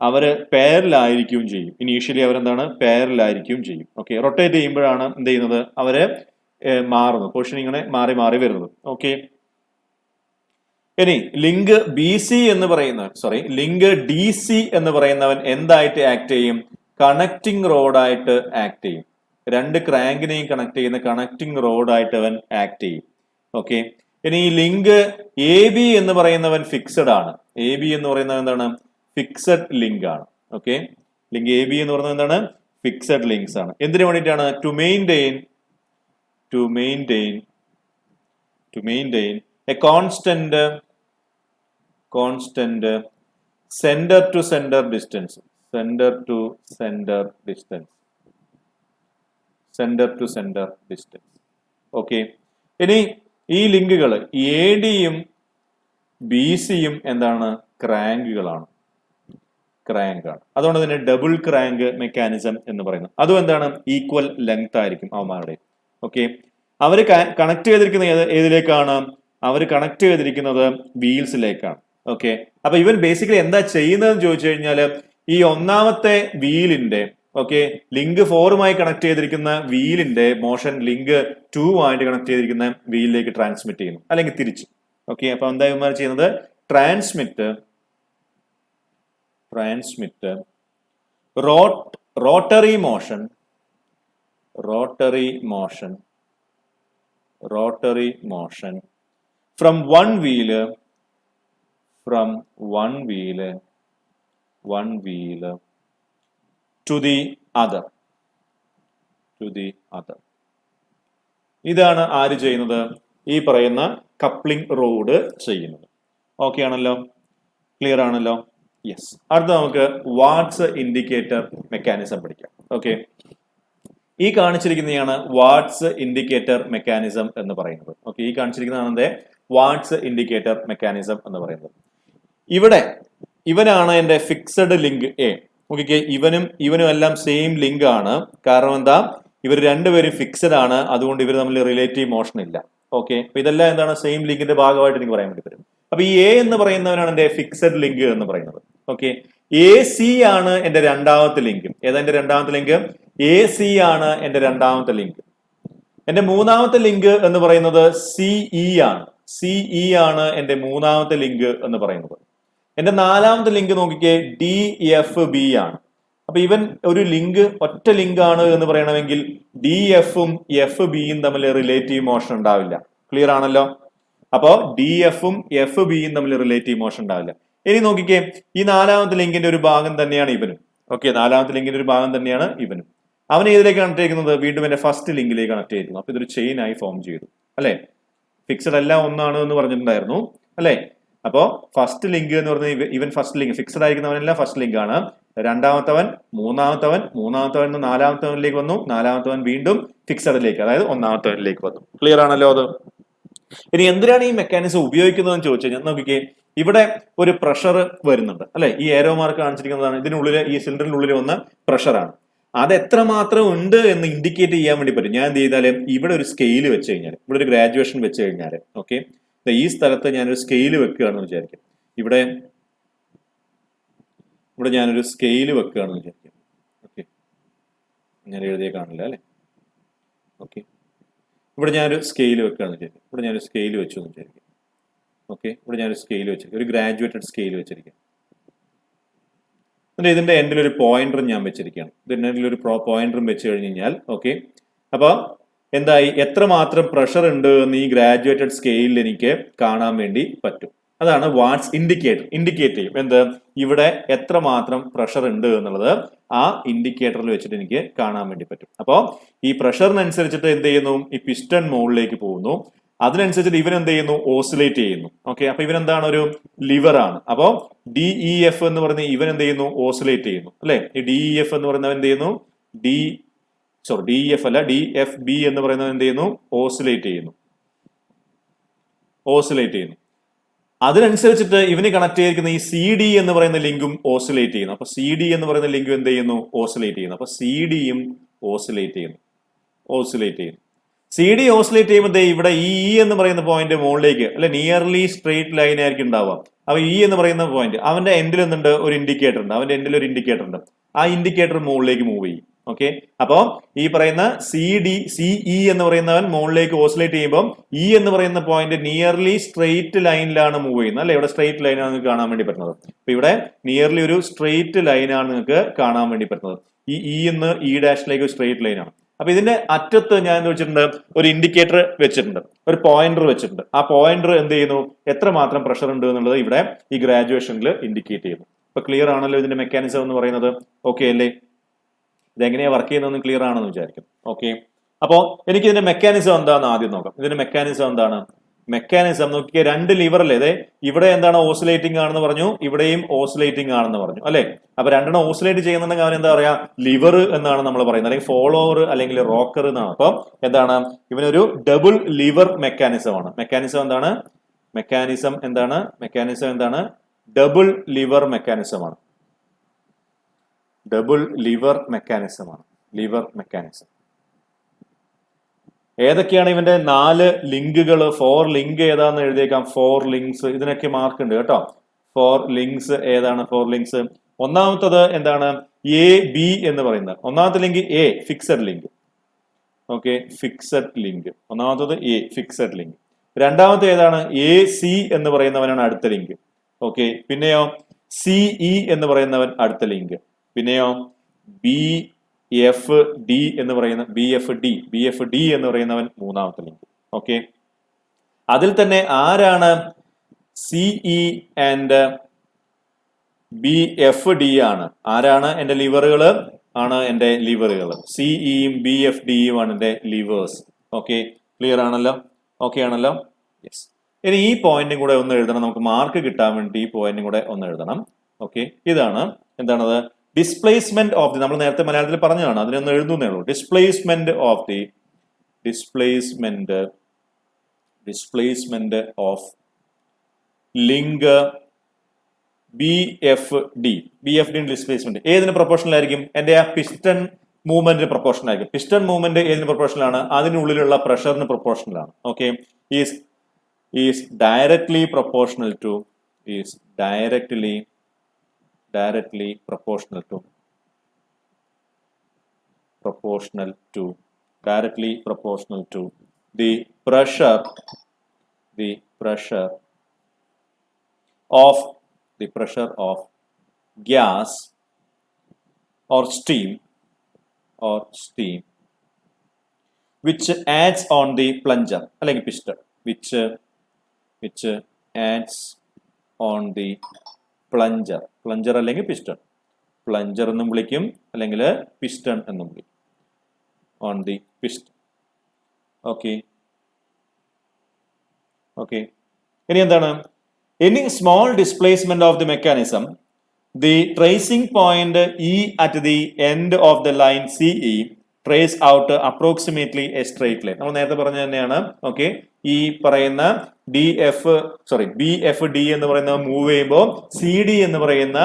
അവര് പെയറിലായിരിക്കും ചെയ്യും. ഇനീഷ്യലി അവരെന്താണ്? പെയറിലായിരിക്കും ചെയ്യും. ഓക്കെ, റൊട്ടേറ്റ് ചെയ്യുമ്പോഴാണ് എന്ത് ചെയ്യുന്നത്? അവര് മാറുന്നത്, പൊസിഷൻ ഇങ്ങനെ മാറി മാറി വരുന്നത്. ഓക്കെ, ഇനി ലിങ്ക് DC എന്ന് പറയുന്നവൻ എന്തായിട്ട് ആക്ട് ചെയ്യും? കണക്ടിങ് റോഡായിട്ട് ആക്ട് ചെയ്യും. 2 ക്രാങ്കിനെയും കണക്ട് ചെയ്യുന്ന കണക്ടിങ് റോഡായിട്ട് അവൻ ആക്ട് ചെയ്യും. ഓക്കെ, ഇനി ഈ ലിങ്ക് AB എന്ന് പറയുന്നവൻ ഫിക്സഡ് ആണ്. AB എന്ന് പറയുന്നത് എന്താണ്? ഫിക്സഡ് ലിങ്ക് ആണ്. ഓക്കെ, ലിങ്ക് AB എന്ന് പറയുന്നത് എന്താണ്? ഫിക്സഡ് ലിങ്ക്സ് ആണ്. എന്തിനു വേണ്ടിയിട്ടാണ്? To maintain a constant centre to centre distance. Okay, ഇനി ഈ ലിങ്കുകൾ ADയും BCയും എന്താണ്? ക്രാങ്കുകളാണ്. അതുകൊണ്ട് തന്നെ ഡബിൾ ക്രാങ്ക് മെക്കാനിസം എന്ന് പറയുന്നത്. അതും എന്താണ്? ഈക്വൽ ലെങ്ത് ആയിരിക്കും അവന്മാരുടെ. ഓക്കെ, അവര് കണക്ട് ചെയ്തിരിക്കുന്ന ഏതിലേക്കാണ്? അവർ കണക്ട് ചെയ്തിരിക്കുന്നത് വീൽസിലേക്കാണ്. ഓക്കെ, അപ്പൊ ഇവൻ ബേസിക്കലി എന്താ ചെയ്യുന്നതെന്ന് ചോദിച്ചു കഴിഞ്ഞാല് ഈ ഒന്നാമത്തെ വീലിന്റെ ലിങ്ക് 4മായി കണക്ട് ചെയ്തിരിക്കുന്ന വീലിന്റെ മോഷൻ ലിങ്ക് 2ആയിട്ട് കണക്ട് ചെയ്തിരിക്കുന്ന വീലിലേക്ക് ട്രാൻസ്മിറ്റ് ചെയ്യുന്നു, അല്ലെങ്കിൽ തിരിച്ചു. ഓക്കെ, അപ്പൊ എന്താ ഇവന്മാർ ചെയ്യുന്നത്? Transmit rotary motion from one wheel one wheel to the other. ഇതാണ് ആര് ചെയ്യുന്നത്? ഈ പറയുന്ന കപ്ലിംഗ് റോഡ് ചെയ്യുന്നത്. ഓക്കെ ആണല്ലോ? ക്ലിയർ ആണല്ലോ? യെസ്. അടുത്ത നമുക്ക് വാട്ട്സ് ഇൻഡിക്കേറ്റർ മെക്കാനിസം പഠിക്കാം. ഓക്കെ, ഈ കാണിച്ചിരിക്കുന്നതാണ് വാട്ട്സ് ഇൻഡിക്കേറ്റർ മെക്കാനിസം എന്ന് പറയുന്നത്. ഓക്കെ, ഈ കാണിച്ചിരിക്കുന്നതാണ് വാട്ട്സ് ഇൻഡിക്കേറ്റർ മെക്കാനിസം എന്ന് പറയുന്നത്. ഇവിടെ ഇവനാണ് എന്റെ ഫിക്സഡ് ലിങ്ക് എ. നോക്കിക്കേ, ഇവനും എല്ലാം സെയിം ലിങ്ക് ആണ്. കാരണം എന്താ? ഇവർ രണ്ടുപേരും ഫിക്സഡ് ആണ്, അതുകൊണ്ട് ഇവർ തമ്മിൽ റിലേറ്റീവ് മോഷൻ ഇല്ല. ഓക്കെ, അപ്പൊ ഇതെല്ലാം എന്താണ്? സെയിം ലിങ്കിന്റെ ഭാഗമായിട്ട് എനിക്ക് പറയാൻ വേണ്ടി പറ്റും. അപ്പൊ ഈ എ എന്ന് പറയുന്നവനാണ് എന്റെ ഫിക്സഡ് ലിങ്ക് എന്ന് പറയുന്നത്. ഓക്കെ, എ സി ആണ് എന്റെ രണ്ടാമത്തെ ലിങ്ക്. ഏതാ എന്റെ രണ്ടാമത്തെ ലിങ്ക്? എ സി ആണ് എന്റെ രണ്ടാമത്തെ ലിങ്ക്. എന്റെ മൂന്നാമത്തെ ലിങ്ക് എന്ന് പറയുന്നത് സിഇ ആണ്. സിഇ ആണ് എന്റെ മൂന്നാമത്തെ ലിങ്ക് എന്ന് പറയുന്നത്. എന്റെ നാലാമത്തെ ലിങ്ക് നോക്കിക്കേ, ഡി എഫ് ബി ആണ്. അപ്പൊ ഇവൻ ഒരു ലിങ്ക്, ഒറ്റ ലിങ്ക് ആണ് എന്ന് പറയണമെങ്കിൽ ഡി എഫും എഫ് ബിയും തമ്മിൽ റിലേറ്റീവ് മോഷൻ ഉണ്ടാവില്ല. ക്ലിയർ ആണല്ലോ? അപ്പോ ഡി എഫും എഫ് ബിയും തമ്മിൽ റിലേറ്റീവ് മോഷൻ ഉണ്ടാവില്ല. ഇനി നോക്കിക്കേ, ഈ നാലാമത്തെ ലിങ്കിന്റെ ഒരു ഭാഗം തന്നെയാണ് ഇവനും. ഓക്കെ, നാലാമത്തെ ലിങ്കിന്റെ ഒരു ഭാഗം തന്നെയാണ് ഇവനും. അവൻ ഏതിലേക്ക് കണക്ട് ചെയ്യുന്നത്? വീണ്ടും എന്റെ ഫസ്റ്റ് ലിങ്കിലേക്ക് കണക്ട് ചെയ്യുന്നു. അപ്പൊ ഇതൊരു ചെയിൻ ആയി ഫോം ചെയ്തു അല്ലെ? ഫിക്സഡ് എല്ലാം ഒന്നാണ് എന്ന് പറഞ്ഞിട്ടുണ്ടായിരുന്നു അല്ലെ? അപ്പോ ഫസ്റ്റ് ലിങ്ക് എന്ന് പറഞ്ഞാൽ ഇവൻ ഫസ്റ്റ് ലിങ്ക്, ഫിക്സഡ് ആയിരിക്കുന്നവനെല്ലാം ഫസ്റ്റ് ലിങ്ക് ആണ്. രണ്ടാമത്തവൻ, മൂന്നാമത്തവൻ നാലാമത്തവനിലേക്ക് വന്നു. നാലാമത്തവൻ വീണ്ടും ഫിക്സഡിലേക്ക്, അതായത് ഒന്നാമത്തവനിലേക്ക് വന്നു. ക്ലിയർ ആണല്ലോ അത്? ഇനി എന്തിനാണ് ഈ മെക്കാനിസം ഉപയോഗിക്കുന്നതെന്ന് ചോദിച്ചു കഴിഞ്ഞാൽ നോക്കിക്കേ, ഇവിടെ ഒരു പ്രഷർ വരുന്നുണ്ട് അല്ലെ? ഈ ഏരോ മാർക്ക് കാണിച്ചിരിക്കുന്നതാണ്. ഇതിനുള്ളിൽ, ഈ സിലിണ്ടറിനുള്ളിൽ വന്ന പ്രഷറാണ്. അത് എത്രമാത്രം ഉണ്ട് എന്ന് ഇൻഡിക്കേറ്റ് ചെയ്യാൻ വേണ്ടി പറ്റും. ഞാൻ എന്ത് ചെയ്താലും ഇവിടെ ഒരു സ്കെയിൽ വെച്ച് കഴിഞ്ഞാൽ, ഇവിടെ ഒരു ഗ്രാജുവേഷൻ വെച്ച് കഴിഞ്ഞാൽ, ഓക്കെ, ഈ സ്ഥലത്ത് ഞാനൊരു സ്കെയിൽ വെക്കുകയാണെന്ന് വിചാരിക്കും. ഇവിടെ ഞാനൊരു സ്കെയിൽ വെക്കുകയാണെന്ന് വിചാരിക്കും. ഓക്കെ, ഞാൻ എഴുതിയ കാണില്ല അല്ലെ? ഓക്കെ, ഇവിടെ ഞാനൊരു സ്കെയിൽ വെക്കുകയാണെന്ന് വിചാരിക്കും. ഇവിടെ ഞാനൊരു സ്കെയിൽ വെച്ചു എന്ന് വിചാരിക്കും. ഓക്കെ, ഇവിടെ ഞാനൊരു സ്കെയിൽ വെച്ചിരിക്കും, ഒരു ഗ്രാജുവേറ്റഡ് സ്കെയിൽ വെച്ചിരിക്കും. എന്നിട്ട് ഇതിന്റെ എൻഡിൽ ഒരു പോയിന്ററും ഞാൻ വെച്ചിരിക്കുകയാണ്. ഇതിന്റെ എൻഡിൽ ഒരു പോയിന്ററും വെച്ച് കഴിഞ്ഞ് കഴിഞ്ഞാൽ, ഓക്കെ, അപ്പൊ എന്തായി? എത്രമാത്രം പ്രഷർ ഉണ്ട് എന്ന് ഈ ഗ്രാജുവേറ്റഡ് സ്കെയിലിൽ എനിക്ക് കാണാൻ വേണ്ടി പറ്റും. അതാണ് വാട്ട്സ് ഇൻഡിക്കേറ്റർ. ഇൻഡിക്കേറ്റ് ചെയ്യും എന്ത്? ഇവിടെ എത്രമാത്രം പ്രഷർ ഉണ്ട് എന്നുള്ളത് ആ ഇൻഡിക്കേറ്ററിൽ വെച്ചിട്ട് എനിക്ക് കാണാൻ വേണ്ടി പറ്റും. അപ്പോൾ ഈ പ്രഷറിനനുസരിച്ചിട്ട് എന്ത് ചെയ്യുന്നു? ഈ പിസ്റ്റൺ മുകളിലേക്ക് പോകുന്നു. അതിനനുസരിച്ചിട്ട് ഇവൻ എന്ത് ചെയ്യുന്നു? ഓസിലേറ്റ് ചെയ്യുന്നു. ഓക്കെ, അപ്പൊ ഇവൻ എന്താണ്? ഒരു ലിവർ ആണ്. അപ്പോ ഡിഇ എഫ് എന്ന് പറഞ്ഞ ഇവൻ എന്ത് ചെയ്യുന്നു? ഓസിലേറ്റ് ചെയ്യുന്നു അല്ലെ? ഈ ഡിഇ എഫ് എന്ന് പറയുന്നവൻ എന്ത് ചെയ്യുന്നു? DEF അല്ല, DFB എന്ന് പറയുന്നത് എന്ത് ചെയ്യുന്നു? ഓസിലേറ്റ് ചെയ്യുന്നു. അതിനനുസരിച്ചിട്ട് ഇവന് കണക്ട് ചെയ്തിരിക്കുന്ന ഈ CD എന്ന് പറയുന്ന ലിങ്കും ഓസിലേറ്റ് ചെയ്യുന്നു. അപ്പൊ CD എന്ന് പറയുന്ന ലിങ്കും എന്ത് ചെയ്യുന്നു? ഓസിലേറ്റ് ചെയ്യുന്നു. അപ്പൊ CD-യും ഓസിലേറ്റ് ചെയ്യുന്നു. CD ഓസിലേറ്റ് ചെയ്യുമ്പോൾ ഇവിടെ ഈ എന്ന് പറയുന്ന പോയിന്റ് മുകളിലേക്ക് അല്ലെ, നിയർലി സ്ട്രെയിറ്റ് ലൈൻ ആയിരിക്കും ഉണ്ടാവുക. അപ്പൊ ഈ എന്ന് പറയുന്ന പോയിന്റ്, അവന്റെ എൻഡിൽ എന്തുണ്ട്? ഒരു ഇൻഡിക്കേറ്റർ ഉണ്ട്. ആ ഇൻഡിക്കേറ്റർ മുകളിലേക്ക് മൂവ് ചെയ്യും. ഓക്കെ, അപ്പോ ഈ പറയുന്ന CE എന്ന് പറയുന്നവൻ മുകളിലേക്ക് ഓസിലേറ്റ് ചെയ്യുമ്പോൾ E എന്ന് പറയുന്ന പോയിന്റ് നിയർലി സ്ട്രെയിറ്റ് ലൈനിലാണ് മൂവ് ചെയ്യുന്നത് അല്ലെ? ഇവിടെ സ്ട്രെയിറ്റ് ലൈനാണ് നിങ്ങൾക്ക് കാണാൻ വേണ്ടി പറ്റുന്നത്. അപ്പൊ ഇവിടെ നിയർലി ഒരു സ്ട്രെയിറ്റ് ലൈനാണ് നിങ്ങൾക്ക് കാണാൻ വേണ്ടി പറ്റുന്നത്. ഈ E എന്ന് E ഡാഷിലേക്ക് ഒരു സ്ട്രെയിറ്റ് ലൈനാണ്. അപ്പൊ ഇതിന്റെ അറ്റത്ത് ഞാൻ എന്ത് വെച്ചിട്ടുണ്ട്? ഒരു ഇൻഡിക്കേറ്റർ വെച്ചിട്ടുണ്ട്, ഒരു പോയിന്റർ വെച്ചിട്ടുണ്ട്. ആ പോയിന്റർ എന്ത് ചെയ്യുന്നു? എത്രമാത്രം പ്രഷർ ഉണ്ട് എന്നുള്ളത് ഇവിടെ ഈ ഗ്രാജുവേഷനിൽ ഇൻഡിക്കേറ്റ് ചെയ്യുന്നു. അപ്പൊ ക്ലിയർ ആണല്ലോ ഇതിന്റെ മെക്കാനിസം എന്ന് പറയുന്നത്? ഓക്കെ അല്ലേ? ഇതെങ്ങനെയാ വർക്ക് ചെയ്യുന്നതെന്ന് ക്ലിയർ ആണെന്ന് വിചാരിക്കും. ഓക്കെ, അപ്പോ എനിക്ക് ഇതിന്റെ മെക്കാനിസം എന്താണെന്ന് ആദ്യം നോക്കാം. ഇതിന്റെ മെക്കാനിസം എന്താണ്? മെക്കാനിസം നോക്കിയാൽ രണ്ട് ലിവർ അല്ലേ? അതെ, ഇവിടെ എന്താണ്? ഓസിലേറ്റിംഗ് ആണെന്ന് പറഞ്ഞു, ഇവിടെയും ഓസിലേറ്റിംഗ് ആണെന്ന് പറഞ്ഞു അല്ലെ? അപ്പൊ രണ്ടെണ്ണം ഓസിലേറ്റ് ചെയ്യുന്നുണ്ടെങ്കിൽ അവൻ എന്താ പറയാ? ലിവർ എന്നാണ് നമ്മൾ പറയുന്നത്, അല്ലെങ്കിൽ ഫോളോവർ അല്ലെങ്കിൽ റോക്കർ എന്നാണ്. അപ്പൊ എന്താണ്? ഇവനൊരു ഡബിൾ ലിവർ മെക്കാനിസം ആണ്. മെക്കാനിസം എന്താണ്? ഡബിൾ ലിവർ മെക്കാനിസം ആണ്. ലിവർ മെക്കാനിസം ഏതൊക്കെയാണ്? ഇവന്റെ 4 ലിങ്കുകൾ, 4 ലിങ്ക് ഏതാന്ന് എഴുതിയേക്കാം. 4 ലിങ്ക്സ്, ഇതിനൊക്കെ മാർക്ക് ഉണ്ട് കേട്ടോ. 4 ലിങ്ക്സ് ഏതാണ്? 4 ലിങ്ക്സ്. ഒന്നാമത്തത് എന്താണ്? AB എന്ന് പറയുന്നത്. ഒന്നാമത്തെ link A, fixed link. Okay, fixed link. ഒന്നാമത്തത് A, ഫിക്സഡ് ലിങ്ക്. രണ്ടാമത്തെ ഏതാണ്? AC എന്ന് പറയുന്നവനാണ് അടുത്ത ലിങ്ക്. ഓക്കെ, പിന്നെയോ CE എന്ന് പറയുന്നവൻ അടുത്ത ലിങ്ക്. പിന്നെയോ BFD എന്ന് പറയുന്നവൻ മൂന്നാമത്തെ ലിങ്ക്. ഓക്കെ, അതിൽ തന്നെ ആരാണ് CE ആൻഡ് BFD ആണ്. ആരാണ് എന്റെ ലിവറുകൾ? ആണ് എന്റെ ലിവറുകൾ. CEയും BFDയും ആണ് എന്റെ ലിവേഴ്സ്. ഓക്കെ, ക്ലിയർ ആണല്ലോ? ഓക്കെ ആണല്ലോ? യെസ്. ഇനി ഈ പോയിന്റും കൂടെ ഒന്ന് എഴുതണം. നമുക്ക് മാർക്ക് കിട്ടാൻ വേണ്ടി ഈ പോയിന്റും കൂടെ ഒന്ന് എഴുതണം. ഓക്കെ, ഇതാണ് എന്താണത്? ഡിസ്പ്ലേസ്മെന്റ് ഓഫ് ദി, നമ്മൾ നേരത്തെ മലയാളത്തിൽ പറഞ്ഞതാണ്, അതിനൊന്ന് എഴുതുന്നേ ഉള്ളൂ. Displacement of link BFD displacement ഏതിന് പ്രൊപ്പോർഷണൽ ആയിരിക്കും? എന്റെ ആ പിസ്റ്റൺ മൂവ്മെന്റിന് പ്രൊപ്പോർഷണൽ ആയിരിക്കും. പിസ്റ്റൺ മൂവ്മെന്റ് ഏതിന് പ്രൊപ്പോർഷണൽ ആണ്? അതിനുള്ളിലുള്ള പ്രഷറിന് പ്രൊപ്പോർഷണൽ ആണ്. Okay, is directly proportional to the pressure of gas or steam which acts on the plunger അല്ലെങ്കിൽ piston which acts on the plunger അല്ലെങ്കിൽ piston, plunger എന്നും വിളിക്കും അല്ലെങ്കിൽ piston എന്നും വിളിക്കും. on the piston. ഓക്കെ, ഇനി എന്താണ്? Any small displacement of the mechanism, the tracing point E at the end of the line CE trace out approximately a straight line. നമ്മൾ നേരത്തെ പറഞ്ഞ തന്നെയാണ്. ഓക്കെ, ഈ പറയുന്ന BFD എന്ന് പറയുന്ന മൂവ് ചെയ്യുമ്പോൾ CD എന്ന് പറയുന്ന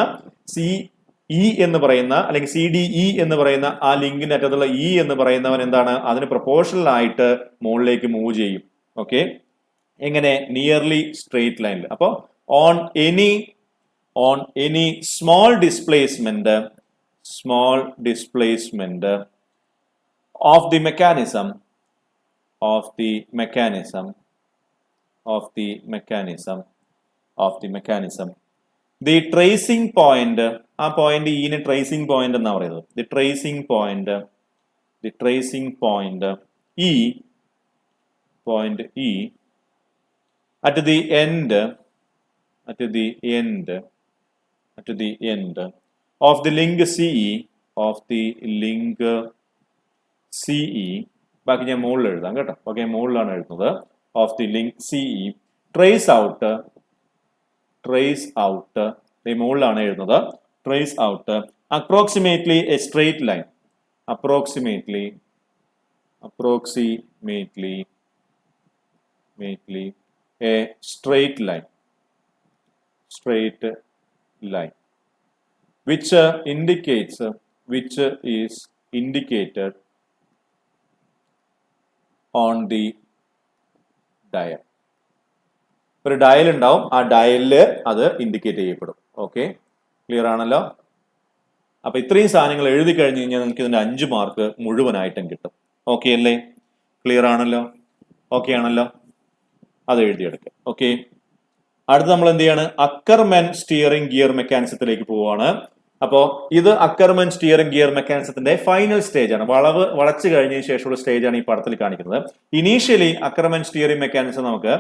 CE എന്ന് പറയുന്ന അല്ലെങ്കിൽ CDE എന്ന് പറയുന്ന ആ ലിങ്കിന്റെ അറ്റത്തുള്ള E എന്ന് പറയുന്നവൻ എന്താണ്? അതിന് പ്രൊപ്പോർഷണൽ ആയിട്ട് മുകളിലേക്ക് മൂവ് ചെയ്യും. ഓക്കെ, എങ്ങനെ? നിയർലി സ്ട്രെയിറ്റ് ലൈനിൽ. അപ്പോൾ on any small displacement of the mechanism the tracing point, ആ പോയിന്റ് ഈന് ട്രേസിംഗ് പോയിന്റ് എന്നാ പറയുന്നത്. The tracing point E at the end of the link CE, ബാക്കി ഞാൻ മുകളിൽ എഴുതാം കേട്ടോ. ഓക്കെ, മുകളിലാണ് എഴുതുന്നത്. Of the link CE trace out മുകളിലാണ് എഴുതുന്നത്. Trace out approximately A straight line, approximately a straight line which is indicated on the dial. ഒരു ഡയൽ ഉണ്ടാവും, ആ ഡയലില് അത് ഇൻഡിക്കേറ്റ് ചെയ്യപ്പെടും. ഓക്കെ, ക്ലിയർ ആണല്ലോ? അപ്പൊ ഇത്രയും സാധനങ്ങൾ എഴുതി കഴിഞ്ഞ് കഴിഞ്ഞാൽ നിങ്ങൾക്ക് ഇതിന്റെ 5 മാർക്ക് മുഴുവനായിട്ടും കിട്ടും. ഓക്കെ അല്ലേ? ക്ലിയർ ആണല്ലോ? ഓക്കെ ആണല്ലോ? അത് എഴുതിയെടുക്കുക. ഓക്കെ, അടുത്ത് നമ്മൾ എന്ത് ചെയ്യാണ്? അക്കർമാൻ സ്റ്റിയറിംഗ് ഗിയർ മെക്കാനിസത്തിലേക്ക് പോവുകയാണ്. അപ്പോൾ ഇത് അക്കർമാൻ സ്റ്റിയറിംഗ് ഗിയർ മെക്കാനിസത്തിന്റെ ഫൈനൽ സ്റ്റേജ് ആണ്. വളച്ചു കഴിഞ്ഞതിന് ശേഷമുള്ള സ്റ്റേജ് ആണ് ഈ പടത്തിൽ കാണിക്കുന്നത്. ഇനീഷ്യലി അക്കർമാൻ സ്റ്റിയറിംഗ് മെക്കാനിസം നമുക്ക്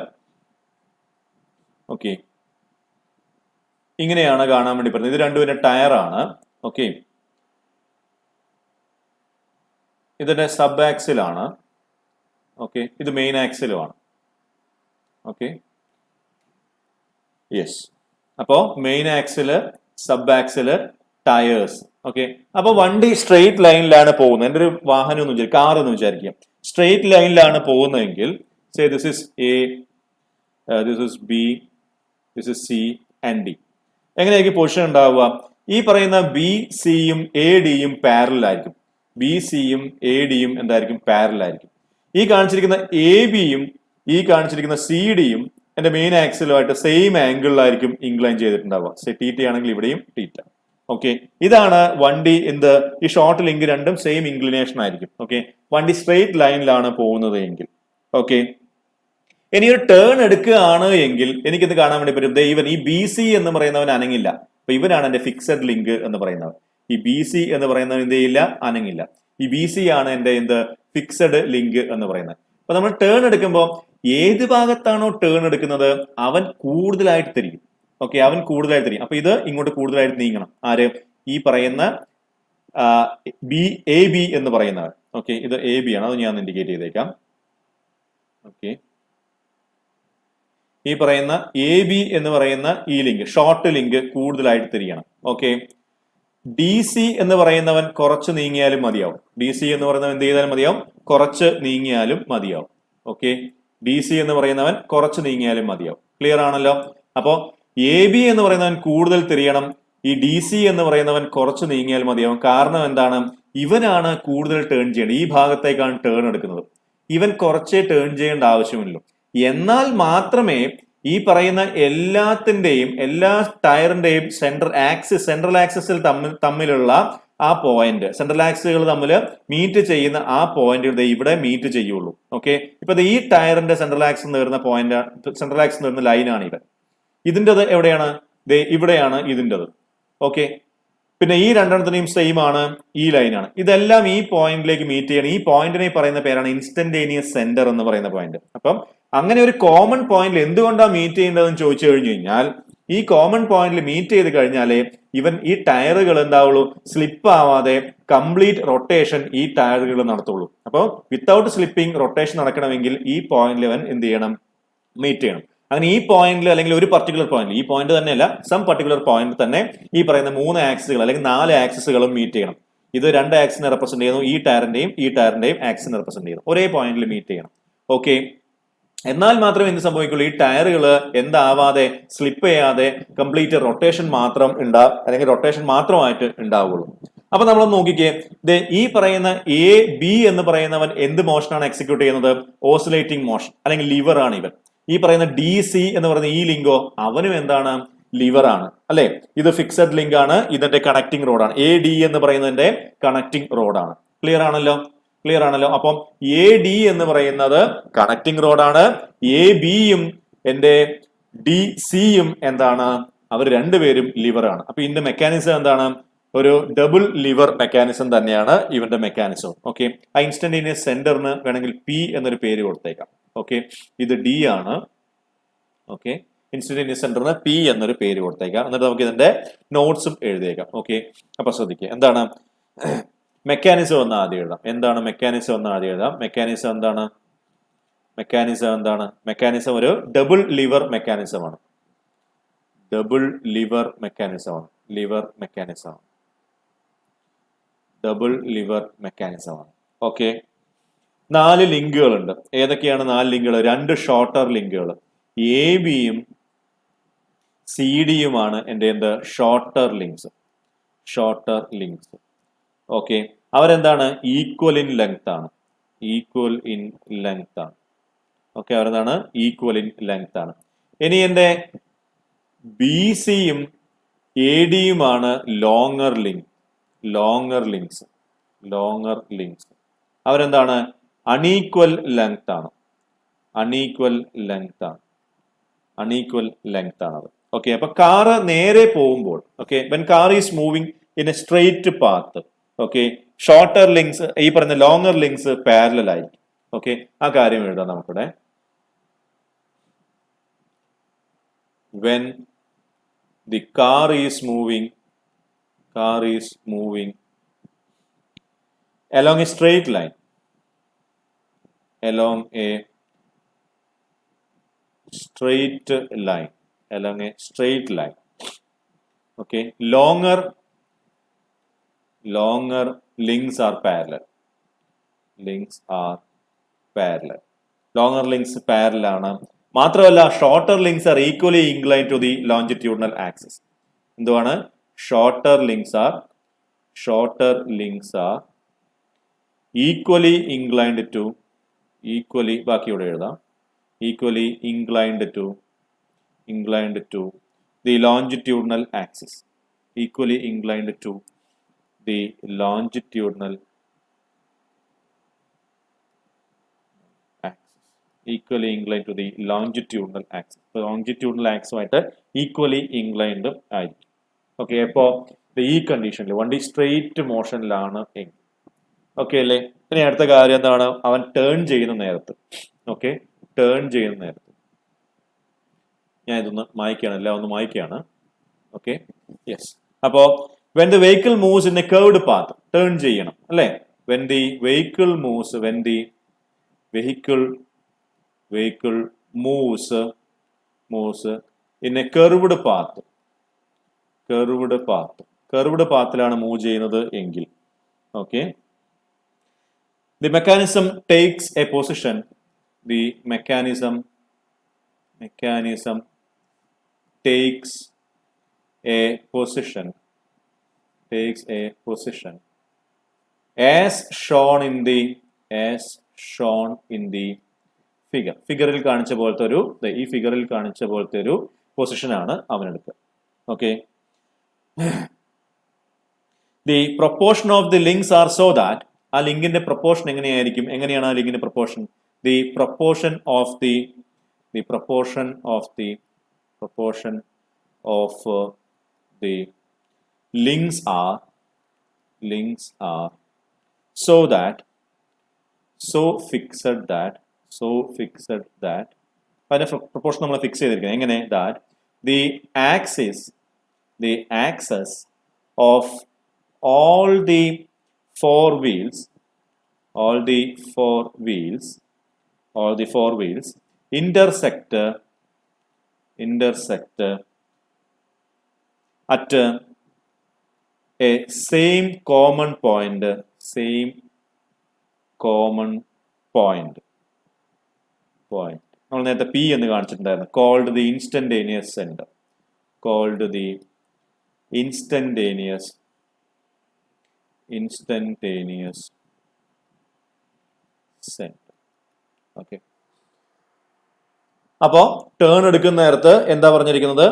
ഓക്കെ ഇങ്ങനെയാണ് കാണാൻ വേണ്ടി പറ്റുന്നത്. ഇത് രണ്ടുപേരുടെ ടയറാണ്. ഓക്കെ, ഇതിന്റെ സബ് ആക്സിലാണ്. ഓക്കെ, ഇത് മെയിൻ ആക്സിലുമാണ്. Okay, yes. അപ്പോ main axle, sub axle, tyres. Okay, അപ്പൊ വണ്ടി സ്ട്രെയിറ്റ് ലൈനിലാണ് പോകുന്നത്. എൻ്റെ ഒരു വാഹനം എന്ന് വിചാരിക്കും, കാർ എന്ന് വിചാരിക്കുക. സ്ട്രെയിറ്റ് ലൈനിലാണ് പോകുന്നതെങ്കിൽ say this is A, this is B, this is C and D. എങ്ങനെയായിരിക്കും പൊസിഷൻ ഉണ്ടാവുക? ഈ പറയുന്ന ബി സിയും എ ഡിയും പാരലായിരിക്കും. ബി സിയും എ ഡിയും എന്തായിരിക്കും? പാരലായിരിക്കും. ഈ കാണിച്ചിരിക്കുന്ന എ ബിയും ഈ കാണിച്ചിരിക്കുന്ന സി ഡിയും എന്റെ മെയിൻ ആക്സിലുമായിട്ട് സെയിം ആംഗിളിലായിരിക്കും ഇൻക്ലൈൻ ചെയ്തിട്ടുണ്ടാവുക. തീറ്റ ആണെങ്കിൽ ഇവിടെയും തീറ്റ. ഓക്കെ, ഇതാണ് വണ്ടി ഈ ഷോർട്ട് ലിങ്ക് രണ്ടും സെയിം ഇൻക്ലിനേഷൻ ആയിരിക്കും. ഓക്കെ, വണ്ടി സ്ട്രെയിറ്റ് ലൈനിലാണ് പോകുന്നത് എങ്കിൽ. ഓക്കെ, ഇനി ഒരു ടേൺ എടുക്കുകയാണ് എങ്കിൽ എനിക്കിത് കാണാൻ വേണ്ടി പറ്റും. ഇവൻ ഈ ബി സി എന്ന് പറയുന്നവൻ അനങ്ങില്ല. അപ്പൊ ഇവനാണ് എന്റെ ഫിക്സഡ് ലിങ്ക് എന്ന് പറയുന്നവൻ. ഈ ബി സി എന്ന് പറയുന്നവൻ എന്ത് ചെയ്യില്ല? അനങ്ങില്ല. ഈ ബി സി ആണ് എന്റെ ഫിക്സഡ് ലിങ്ക് എന്ന് പറയുന്നത്. അപ്പൊ നമ്മൾ ടേൺ എടുക്കുമ്പോൾ ഏത് ഭാഗത്താണോ ടേൺ എടുക്കുന്നത് അവൻ കൂടുതലായിട്ട് തിരിക്കും. ഓക്കെ, അവൻ കൂടുതലായിട്ട് തിരിയും. അപ്പൊ ഇത് ഇങ്ങോട്ട് കൂടുതലായിട്ട് നീങ്ങണം. ആര്? ഈ പറയുന്ന എ ബി എന്ന് പറയുന്നവൻ. ഓക്കെ, ഇത് എ ബി ആണ്, അത് ഞാൻ ഇൻഡിക്കേറ്റ് ചെയ്തേക്കാം. ഓക്കെ, ഈ പറയുന്ന എ ബി എന്ന് പറയുന്ന ഈ ലിങ്ക്, ഷോർട്ട് ലിങ്ക് കൂടുതലായിട്ട് തിരിയണം. ഓക്കെ, ഡി സി എന്ന് പറയുന്നവൻ കുറച്ച് നീങ്ങിയാലും മതിയാവും. ഡി സി എന്ന് പറയുന്നവൻ എന്ത് ചെയ്താലും മതിയാവും? കുറച്ച് നീങ്ങിയാലും മതിയാവും. ഓക്കെ, ഡി സി എന്ന് പറയുന്നവൻ കുറച്ച് നീങ്ങിയാലും മതിയാവും. ക്ലിയർ ആണല്ലോ? അപ്പോ എ ബി എന്ന് പറയുന്നവൻ കൂടുതൽ തിരിയണം, ഈ ഡി സി എന്ന് പറയുന്നവൻ കുറച്ച് നീങ്ങിയാൽ മതിയാവും. കാരണം എന്താണ്? ഇവനാണ് കൂടുതൽ ടേൺ ചെയ്യേണ്ടത്, ഈ ഭാഗത്തേക്കാണ് ടേൺ എടുക്കുന്നത്. ഇവൻ കുറച്ചേ ടേൺ ചെയ്യേണ്ട ആവശ്യമില്ലല്ലോ. എന്നാൽ മാത്രമേ ഈ പറയുന്ന എല്ലാത്തിന്റെയും, എല്ലാ ടയറിന്റെയും സെൻട്രൽ ആക്സിസിൽ തമ്മിലുള്ള ആ പോയിന്റ്, സെൻട്രൽ ആക്സിസുകൾ തമ്മിൽ മീറ്റ് ചെയ്യുന്ന ആ പോയിന്റ് ഇവിടെ മീറ്റ് ചെയ്യുള്ളൂ. ഓക്കെ, ഇപ്പൊ ഈ ടയറിന്റെ സെൻട്രൽ ആക്സിൽ വരുന്ന പോയിന്റ്, സെൻട്രൽ ആക്സിൽ വരുന്ന ലൈനാണ് ഇത്. ഇതിൻ്റെത് എവിടെയാണ്? ഇവിടെയാണ് ഇതിൻ്റെത്. ഓക്കെ, പിന്നെ ഈ രണ്ടെണ്ണത്തിനെയും സെയിം ആണ്, ഈ ലൈനാണ്. ഇതെല്ലാം ഈ പോയിന്റിലേക്ക് മീറ്റ് ചെയ്യണം. ഈ പോയിന്റിനെ പറയുന്ന പേരാണ് ഇൻസ്റ്റന്റേനിയസ് സെന്റർ എന്ന് പറയുന്ന പോയിന്റ്. അപ്പം അങ്ങനെ ഒരു കോമൺ പോയിന്റിൽ എന്തുകൊണ്ടാണ് മീറ്റ് ചെയ്യേണ്ടതെന്ന് ചോദിച്ചു കഴിഞ്ഞു കഴിഞ്ഞാൽ, ഈ കോമൺ പോയിന്റിൽ മീറ്റ് ചെയ്ത് കഴിഞ്ഞാലേ ഈ ടയറുകൾ എന്താവുള്ളൂ? സ്ലിപ്പ് ആവാതെ കംപ്ലീറ്റ് റൊട്ടേഷൻ ഈ ടയറുകൾ നടത്തുള്ളൂ. അപ്പോൾ വിത്തൗട്ട് സ്ലിപ്പിംഗ് റൊട്ടേഷൻ നടക്കണമെങ്കിൽ ഈ പോയിന്റിൽ അവൻ എന്ത് ചെയ്യണം? മീറ്റ് ചെയ്യണം. അങ്ങനെ ഈ പോയിന്റിൽ, അല്ലെങ്കിൽ ഒരു പർട്ടിക്കുലർ പോയിന്റ്, ഈ പോയിന്റ് തന്നെയല്ല, സം പർട്ടിക്കുലർ പോയിന്റ് തന്നെ ഈ പറയുന്ന 3 ആക്സിസുകൾ അല്ലെങ്കിൽ 4 ആക്സിസുകളും മീറ്റ് ചെയ്യണം. ഇത് 2 ആക്സിനെ റെപ്രസെന്റ് ചെയ്യുന്നു, ഈ ടയറിന്റെയും ആക്സിനെ റെപ്രസെന്റ് ചെയ്യുന്നു. ഒരേ പോയിന്റിൽ മീറ്റ് ചെയ്യണം. ഓക്കെ, എന്നാൽ മാത്രമേ എന്ത് സംഭവിക്കുള്ളൂ? ഈ ടയറുകൾ എന്താവാതെ, സ്ലിപ്പ് ചെയ്യാതെ കംപ്ലീറ്റ് റൊട്ടേഷൻ മാത്രം അല്ലെങ്കിൽ റൊട്ടേഷൻ മാത്രമായിട്ട് ഉണ്ടാവുള്ളൂ. അപ്പൊ നമ്മൾ നോക്കിക്കേ, ഈ പറയുന്ന എ ബി എന്ന് പറയുന്നവൻ എന്ത് മോഷനാണ് എക്സിക്യൂട്ട് ചെയ്യുന്നത്? ഓസിലേറ്റിംഗ് മോഷൻ അല്ലെങ്കിൽ ലിവർ ആണ് ഇവൻ. ഈ പറയുന്ന ഡി സി എന്ന് പറയുന്ന ഈ ലിങ്കോ, അവനും എന്താണ്? ലിവർ ആണ്, അല്ലെ? ഇത് ഫിക്സഡ് ലിങ്ക് ആണ്, ഇതിന്റെ കണക്ടിംഗ് റോഡാണ്. എ ഡി എന്ന് പറയുന്നതിന്റെ കണക്ടിംഗ് റോഡാണ്. ക്ലിയർ ആണല്ലോ? ക്ലിയർ ആണല്ലോ? അപ്പം എ ഡി എന്ന് പറയുന്നത് കണക്ടിംഗ് റോഡാണ്. എ ബിയും എന്റെ ഡി സിയും എന്താണ്? അവർ രണ്ടുപേരും ലിവർ ആണ്. അപ്പൊ ഇതിന്റെ മെക്കാനിസം എന്താണ്? ഒരു ഡബിൾ ലിവർ മെക്കാനിസം തന്നെയാണ് ഇവന്റെ മെക്കാനിസം. ഓക്കെ, ആ ഇൻസ്റ്റന്റേനിയസ് സെന്ററിന് വേണമെങ്കിൽ പി എന്നൊരു പേര് കൊടുത്തേക്കാം. ഓക്കെ, ഇത് ഡി ആണ്. ഓക്കെ, ഇൻസ്റ്റന്റേനിയസ് സെന്ററിന് പി എന്നൊരു പേര് കൊടുത്തേക്കാം. എന്നിട്ട് നമുക്ക് ഇതിന്റെ നോട്ട്സും എഴുതിയേക്കാം. ഓക്കെ, അപ്പൊ ശ്രദ്ധിക്കുക, എന്താണ് മെക്കാനിസം എന്ന് ആദ്യം എഴുതാം. എന്താണ് മെക്കാനിസം എന്ന് ആദ്യം എഴുതാം. മെക്കാനിസം എന്താണ്? മെക്കാനിസം ഒരു ഡബിൾ ലിവർ മെക്കാനിസമാണ്. ഡബിൾ ലിവർ മെക്കാനിസമാണ്. ഡബിൾ ലിവർ മെക്കാനിസമാണ്. ഓക്കെ, 4 ലിങ്കുകളുണ്ട്. ഏതൊക്കെയാണ് 4 ലിങ്കുകൾ? 2 ഷോർട്ടർ ലിങ്കുകൾ. എ ബിയും സി ഡിയുമാണ് എൻ്റെ ഷോർട്ടർ ലിങ്ക്സ്. ഓക്കെ, അവരെന്താണ്? ഈക്വൽ ഇൻ ലെങ്ത് ആണ്. ഓക്കെ, അവരെന്താണ്? ഈക്വൽ ഇൻ ലെങ്ത് ആണ്. ഇനി എൻ്റെ ബി സിയും എ ഡിയുമാണ് ലോങ്ങർ ലിങ്ക്സ്. അവരെന്താണ്? അൺഈക്വൽ ലെങ്ത് ആണ്. അത്. ഓക്കെ, അപ്പൊ കാറ് നേരെ പോകുമ്പോൾ, okay, when car is moving in A straight path, okay, shorter links, ഈ പറയുന്ന ലോങ്ങർ ലിങ്ക്സ് പാരലൽ ആയിരിക്കും. ഓക്കെ, ആ കാര്യം എഴുതാം നമുക്കിവിടെ. When the car is moving along a straight line, along a straight line. Okay, longer links are parallel. Longer links parallel ആണ്. മാത്രമല്ല shorter links are equally inclined to the longitudinal axis. എന്തുവാണ്? Shorter links are equally inclined to, ബാക്കിയോടെ എഴുതാം, equally inclined to the longitudinal axis. Equally inclined to the longitudinal axis. Longitudinal ആക്സുമായിട്ട് equally inclined ആയിരിക്കും. Okay, അപ്പോ ഈ കണ്ടീഷനിൽ വണ്ടി straight മോഷനിലാണ് എങ്കിൽ, ഓക്കെ അല്ലേ? ഇനി അടുത്ത കാര്യം എന്താണ്? അവൻ ടേൺ ചെയ്യുന്ന നേരത്ത്, ഞാൻ ഇതൊന്ന് മായ്ക്കുകയാണ്, എല്ലാം ഒന്ന് മായ്ക്കുകയാണ്. Okay, yes. അപ്പോ when the vehicle moves in a curved path, turn ചെയ്യണം അല്ലെ. When the vehicle moves, when the vehicle moves in a curved path, curved പാത്തിലാണ് മൂവ് ചെയ്യുന്നത് എങ്കിൽ, okay, the mechanism takes a position, ദി മെക്കാനിസം takes a position as shown in the figure. ഫിഗറിൽ കാണിച്ച പോലത്തെ ഒരു, ഈ ഫിഗറിൽ കാണിച്ച പോലത്തെ ഒരു പൊസിഷൻ ആണ് അവൻ എടുക്കുക. Okay, the proportion of the links are so that, ആ ലിങ്കിന്റെ പ്രൊപ്പോർഷൻ എങ്ങനെയായിരിക്കും, എങ്ങനെയാണ് ആ ലിങ്കിന്റെ proportion? The proportion of the links are so fixed that അതിന്റെ പ്രൊപ്പോർഷൻ നമ്മൾ ഫിക്സ് ചെയ്തിരിക്കുന്നത് എങ്ങനെ? that the axis of all the four wheels intersect at a same common point, നമ്മൾ നേരത്തെ P എന്ന് കാണിച്ചിട്ടുണ്ടായിരുന്നു. called the instantaneous center. Okay, അപ്പോ turn എടുക്കുന്ന നേരത്ത് എന്താ പറഞ്ഞിരിക്കുന്നത്?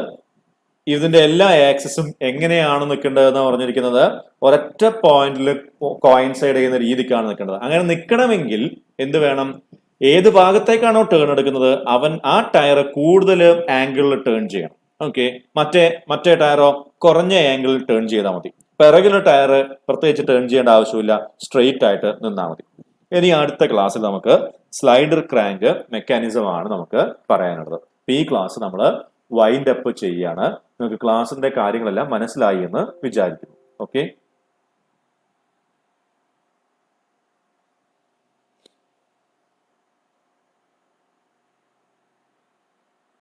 ഇതിന്റെ എല്ലാ ആക്സിസും എങ്ങനെയാണ് നിൽക്കേണ്ടതെന്ന് പറഞ്ഞിരിക്കുന്നത്? ഒരൊറ്റ പോയിന്റിൽ കോയിൻസൈഡ് ചെയ്യുന്ന രീതിക്കാണ് നിൽക്കേണ്ടത്. അങ്ങനെ നിൽക്കണമെങ്കിൽ എന്ത് വേണം? ഏത് ഭാഗത്തേക്കാണോ ടേൺ എടുക്കുന്നത് അവൻ ആ ടയർ കൂടുതൽ ആംഗിളിൽ ടേൺ ചെയ്യണം. ഓക്കെ, മറ്റേ ടയറോ കുറഞ്ഞ ആംഗിളിൽ ടേൺ ചെയ്താൽ മതി. പിറകിലെ ടയർ പ്രത്യേകിച്ച് ടേൺ ചെയ്യേണ്ട ആവശ്യമില്ല, സ്ട്രെയിറ്റ് ആയിട്ട് നിന്നാൽ മതി. ഇനി അടുത്ത ക്ലാസ്സിൽ നമുക്ക് സ്ലൈഡർ ക്രാങ്ക് മെക്കാനിസം ആണ് നമുക്ക് പറയാനുള്ളത്. ഈ ക്ലാസ് നമ്മൾ വൈൻഡ് അപ്പ് ചെയ്യാണ്. നിങ്ങൾക്ക് ക്ലാസിന്റെ കാര്യങ്ങളെല്ലാം മനസ്സിലായി എന്ന് വിചാരിക്കുന്നു. ഓക്കെ.